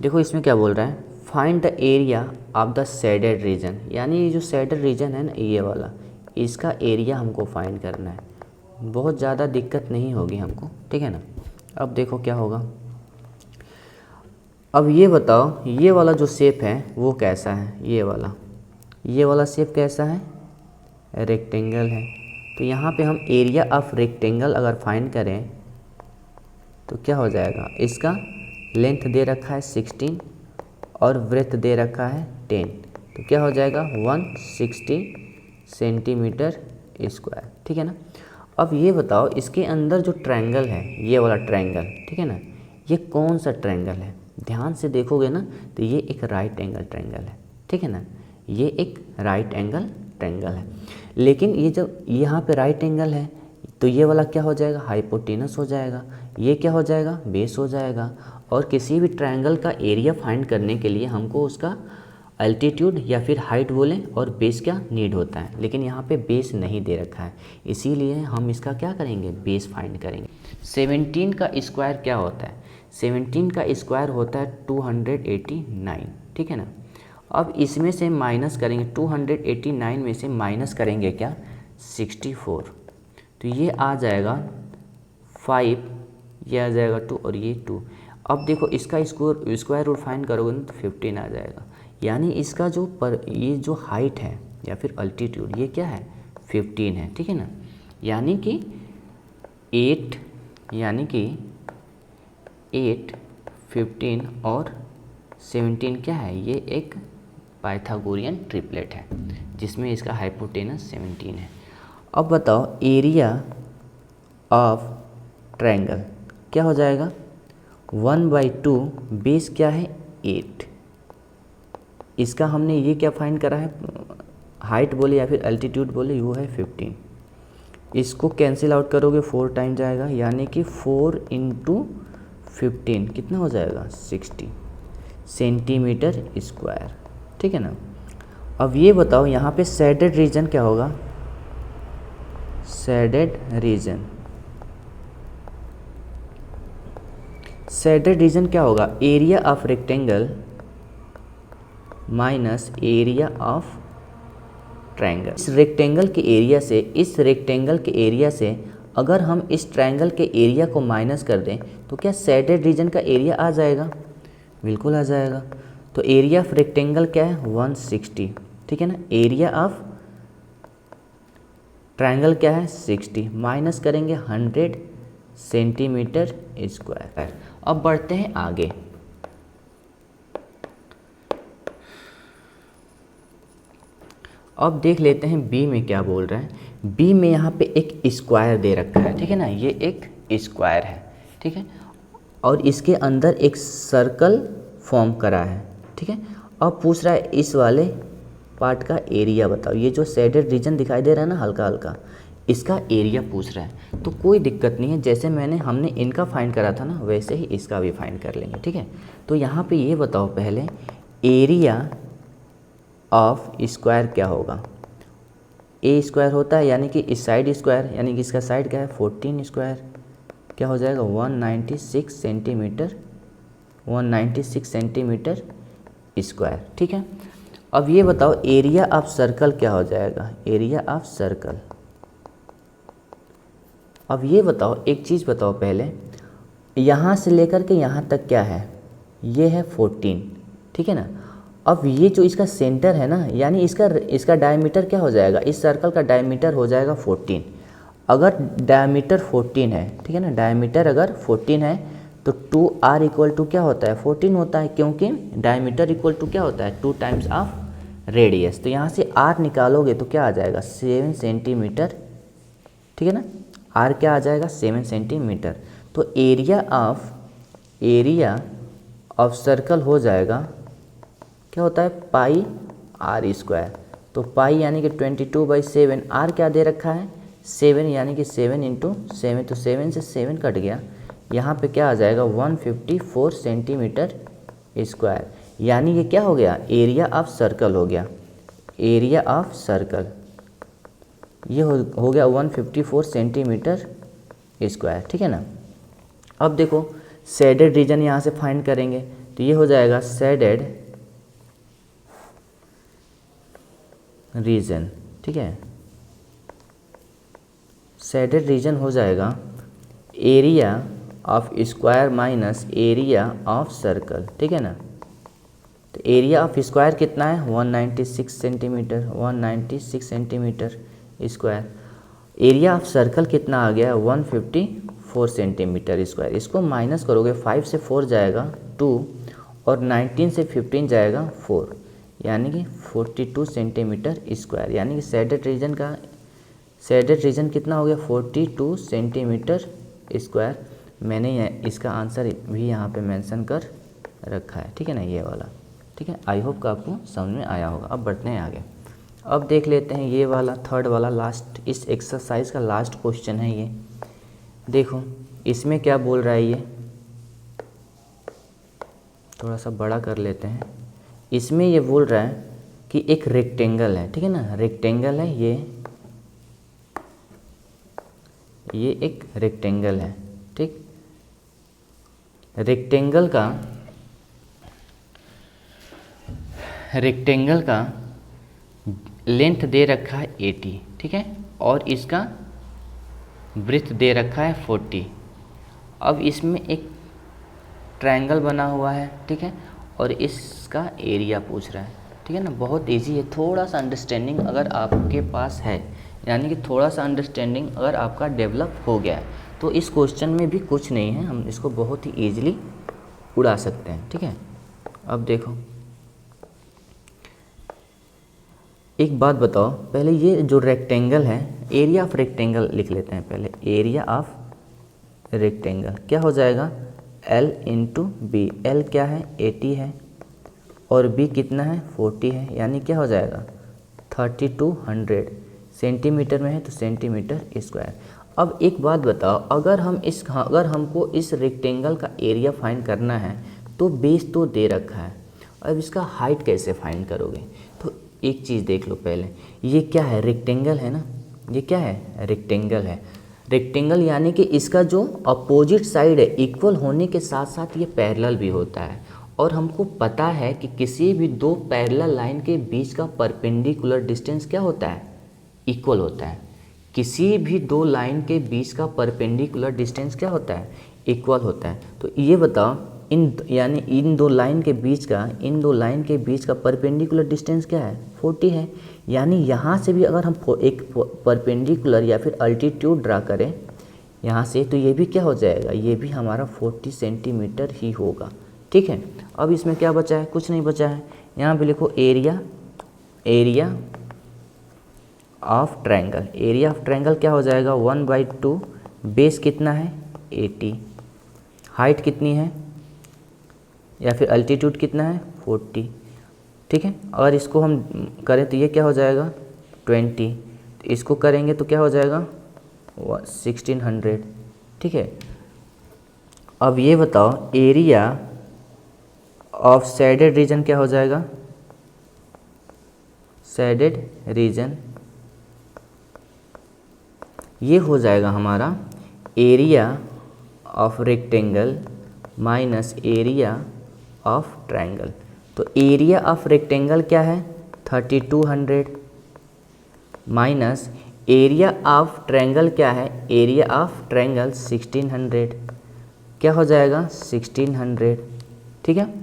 देखो इसमें क्या बोल रहा है, find the area of the shaded region, यानी ये जो शेडेड रीजन है ना ये वाला, इसका एरिया हमको फाइंड करना है। बहुत ज़्यादा दिक्कत नहीं होगी हमको, ठीक है ना। अब देखो क्या होगा, अब ये बताओ ये वाला जो शेप है वो कैसा है, ये वाला शेप कैसा है, रेक्टेंगल है। तो यहाँ पे हम एरिया ऑफ रेक्टेंगल अगर फाइंड करें तो क्या हो जाएगा, इसका लेंथ दे रखा है 16 और ब्रेथ दे रखा है 10, तो क्या हो जाएगा 160 सेंटीमीटर स्क्वायर, ठीक है ना। अब ये बताओ इसके अंदर जो ट्रायंगल है, ये वाला ट्रायंगल, ठीक है ना, ये कौन सा ट्रायंगल है, ध्यान से देखोगे ना तो ये एक राइट एंगल ट्रायंगल है, ठीक है ना, ये एक राइट एंगल ट्रायंगल है। लेकिन ये जब यहाँ पे राइट एंगल है तो ये वाला क्या हो जाएगा, हाइपोटेनस हो जाएगा, ये क्या हो जाएगा, बेस हो जाएगा। और किसी भी ट्रायंगल का एरिया फाइंड करने के लिए हमको उसका अल्टीट्यूड या फिर हाइट बोलें और बेस क्या नीड होता है, लेकिन यहाँ पे बेस नहीं दे रखा है, इसीलिए हम इसका क्या करेंगे, बेस फाइंड करेंगे। 17 का स्क्वायर क्या होता है, 17 का स्क्वायर होता है 289, ठीक है ना। अब इसमें से माइनस करेंगे, 289 में से माइनस करेंगे क्या, 64, तो ये आ जाएगा 5, ये आ जाएगा 2 और ये 2। अब देखो इसका स्क्वायर रूट फाइंड करोगे ना तो 15 आ जाएगा, यानी इसका जो ये जो हाइट है या फिर अल्टीट्यूड ये क्या है 15 है, ठीक है ना। यानी कि 8, यानी कि 8, 15 और 17 क्या है, ये एक पाइथागोरियन ट्रिपलेट है जिसमें इसका हाइपोटेनस 17 है। अब बताओ एरिया ऑफ ट्रायंगल क्या हो जाएगा, 1/2 बेस क्या है 8, इसका हमने ये क्या फाइंड करा है, हाइट बोले या फिर अल्टीट्यूड बोले, वो है 15। इसको कैंसिल आउट करोगे 4 टाइम जाएगा, यानी कि 4 इंटू 15 कितना हो जाएगा 60 सेंटीमीटर स्क्वायर, ठीक है ना। अब ये बताओ यहाँ पे शेडेड रीजन क्या होगा, शेडेड रीजन क्या होगा, area of rectangle minus area of triangle. इस रेक्टेंगल के एरिया से अगर हम इस ट्रायंगल के एरिया को माइनस कर दें तो क्या शेडेड रीजन का एरिया आ जाएगा, बिल्कुल आ जाएगा। तो एरिया ऑफ रेक्टेंगल क्या है 160, ठीक है ना, एरिया ऑफ ट्रायंगल क्या है 60, माइनस करेंगे 100 सेंटीमीटर स्क्वायर। अब बढ़ते हैं आगे, अब देख लेते हैं बी में क्या बोल रहा है। बी में यहाँ पे एक स्क्वायर दे रखा है, ठीक है ना, ये एक स्क्वायर है, ठीक है, और इसके अंदर एक सर्कल फॉर्म करा है, ठीक है। अब पूछ रहा है इस वाले पार्ट का एरिया बताओ, ये जो शेडेड रीजन दिखाई दे रहा है ना हल्का हल्का, इसका एरिया पूछ रहा है। तो कोई दिक्कत नहीं है, जैसे हमने इनका फाइंड करा था ना वैसे ही इसका भी फाइंड कर लेंगे, ठीक है। तो यहाँ पे ये बताओ पहले एरिया ऑफ स्क्वायर क्या होगा, ए स्क्वायर होता है यानी कि इस साइड स्क्वायर, यानी कि इसका साइड क्या है 14 स्क्वायर, क्या हो जाएगा 196 सेंटीमीटर स्क्वायर, ठीक है। अब ये बताओ एरिया ऑफ सर्कल क्या हो जाएगा, एरिया ऑफ सर्कल। अब ये बताओ एक चीज़ बताओ पहले, यहाँ से लेकर के यहाँ तक क्या है, ये है 14, ठीक है ना। अब ये जो इसका सेंटर है ना, यानी इसका डायमीटर क्या हो जाएगा, इस सर्कल का डायमीटर हो जाएगा 14। अगर डायमीटर 14 है, ठीक है ना, डायमीटर अगर 14 है तो 2r इक्वल टू क्या होता है, 14 होता है, क्योंकि डायमीटर इक्वल टू क्या होता है, 2 टाइम्स ऑफ रेडियस। तो यहाँ से r निकालोगे तो क्या आ जाएगा, 7 सेंटीमीटर, ठीक है ना। r क्या आ जाएगा, 7 सेंटीमीटर। तो एरिया ऑफ सर्कल हो जाएगा, क्या होता है, पाई r स्क्वायर। तो पाई यानी कि 22/7, r क्या दे रखा है, 7, यानी कि 7 इंटू 7, तो 7 से 7 कट गया, यहाँ पे क्या आ जाएगा 154 सेंटीमीटर स्क्वायर। यानी कि क्या हो गया, एरिया ऑफ सर्कल हो गया, एरिया ऑफ सर्कल ये हो गया 154 सेंटीमीटर स्क्वायर, ठीक है ना। अब देखो शेडेड रीजन यहाँ से फाइंड करेंगे, तो ये हो जाएगा शेडेड रीजन, ठीक है। शेडेड रीजन हो जाएगा area of square minus area of circle, ठीक है ना। तो एरिया ऑफ स्क्वायर कितना है, 196 centimetre, 196 centimetre square. Area of circle कितना आ गया, 154 सेंटीमीटर स्क्वायर। इसको माइनस करोगे, 5 से 4 जाएगा 2 और 19 से 15 जाएगा 4, यानी कि 42 सेंटीमीटर स्क्वायर। यानी कि शेडेड रीजन कितना हो गया, 42 सेंटीमीटर स्क्वायर। मैंने इसका आंसर भी यहाँ पे मेंशन कर रखा है, ठीक है ना, ये वाला, ठीक है। आई होप का आपको समझ में आया होगा। अब बढ़ते हैं आगे। अब देख लेते हैं ये वाला थर्ड वाला लास्ट, इस एक्सरसाइज का लास्ट क्वेश्चन है ये। देखो इसमें क्या बोल रहा है, ये थोड़ा सा बड़ा कर लेते हैं। इसमें ये बोल रहा है कि एक रेक्टेंगल है, ठीक है ना, रेक्टेंगल है ये एक रेक्टेंगल है, ठीक। रेक्टेंगल का लेंथ दे रखा है 80, ठीक है, और इसका ब्रेथ दे रखा है 40। अब इसमें एक ट्रायंगल बना हुआ है, ठीक है, और इसका एरिया पूछ रहा है, ठीक है ना। बहुत इजी है, थोड़ा सा अंडरस्टैंडिंग अगर आपके पास है, यानी कि थोड़ा सा अंडरस्टैंडिंग अगर आपका डेवलप हो गया है, तो इस क्वेश्चन में भी कुछ नहीं है, हम इसको बहुत ही ईजिली उड़ा सकते हैं, ठीक है। अब देखो एक बात बताओ, पहले ये जो रेक्टेंगल है, एरिया ऑफ रेक्टेंगल लिख लेते हैं पहले। एरिया ऑफ रेक्टेंगल क्या हो जाएगा, L इंटू बी। एल क्या है, 80 है, और बी कितना है, 40 है, यानी क्या हो जाएगा 3200। सेंटीमीटर में है तो सेंटीमीटर स्क्वायर। अब एक बात बताओ, अगर हमको इस रेक्टेंगल का एरिया फाइंड करना है तो बेस तो दे रखा है, अब इसका हाइट कैसे फाइंड करोगे। तो एक चीज़ देख लो पहले, ये क्या है, रेक्टेंगल है ना, ये क्या है, रेक्टेंगल है। रेक्टेंगल यानी कि इसका जो अपोजिट साइड है इक्वल होने के साथ साथ ये पैरेलल भी होता है, और हमको पता है कि किसी भी दो पैरेलल लाइन के बीच का परपेंडिकुलर डिस्टेंस क्या होता है, इक्वल होता है। किसी भी दो लाइन के बीच का परपेंडिकुलर डिस्टेंस क्या होता है, इक्वल होता है। तो ये बताओ इन दो लाइन के बीच का परपेंडिकुलर डिस्टेंस क्या है, 40 है। यानी यहाँ से भी अगर हम एक परपेंडिकुलर या फिर अल्टीट्यूड ड्रा करें यहाँ से, तो ये भी क्या हो जाएगा, ये भी हमारा 40 सेंटीमीटर ही होगा, ठीक है। अब इसमें क्या बचा है, कुछ नहीं बचा है। यहाँ पे लिखो area of triangle. Area of triangle क्या हो जाएगा, 1/2। बेस कितना है, 80। हाइट कितनी है या फिर अल्टीट्यूड कितना है, 40, ठीक है। अगर इसको हम करें तो ये क्या हो जाएगा 20, तो इसको करेंगे तो क्या हो जाएगा 1600, ठीक है। अब ये बताओ एरिया ऑफ शेडेड रीजन क्या हो जाएगा, शेडेड रीजन ये हो जाएगा हमारा area of rectangle minus area of triangle. तो एरिया ऑफ रेक्टेंगल क्या है 3200 माइनस एरिया ऑफ ट्रायंगल क्या है, एरिया ऑफ ट्रायंगल 1600, क्या हो जाएगा 1600, ठीक है।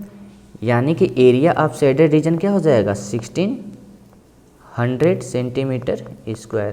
यानी कि एरिया ऑफ शेडेड रीजन क्या हो जाएगा 1600 सेंटीमीटर स्क्वायर।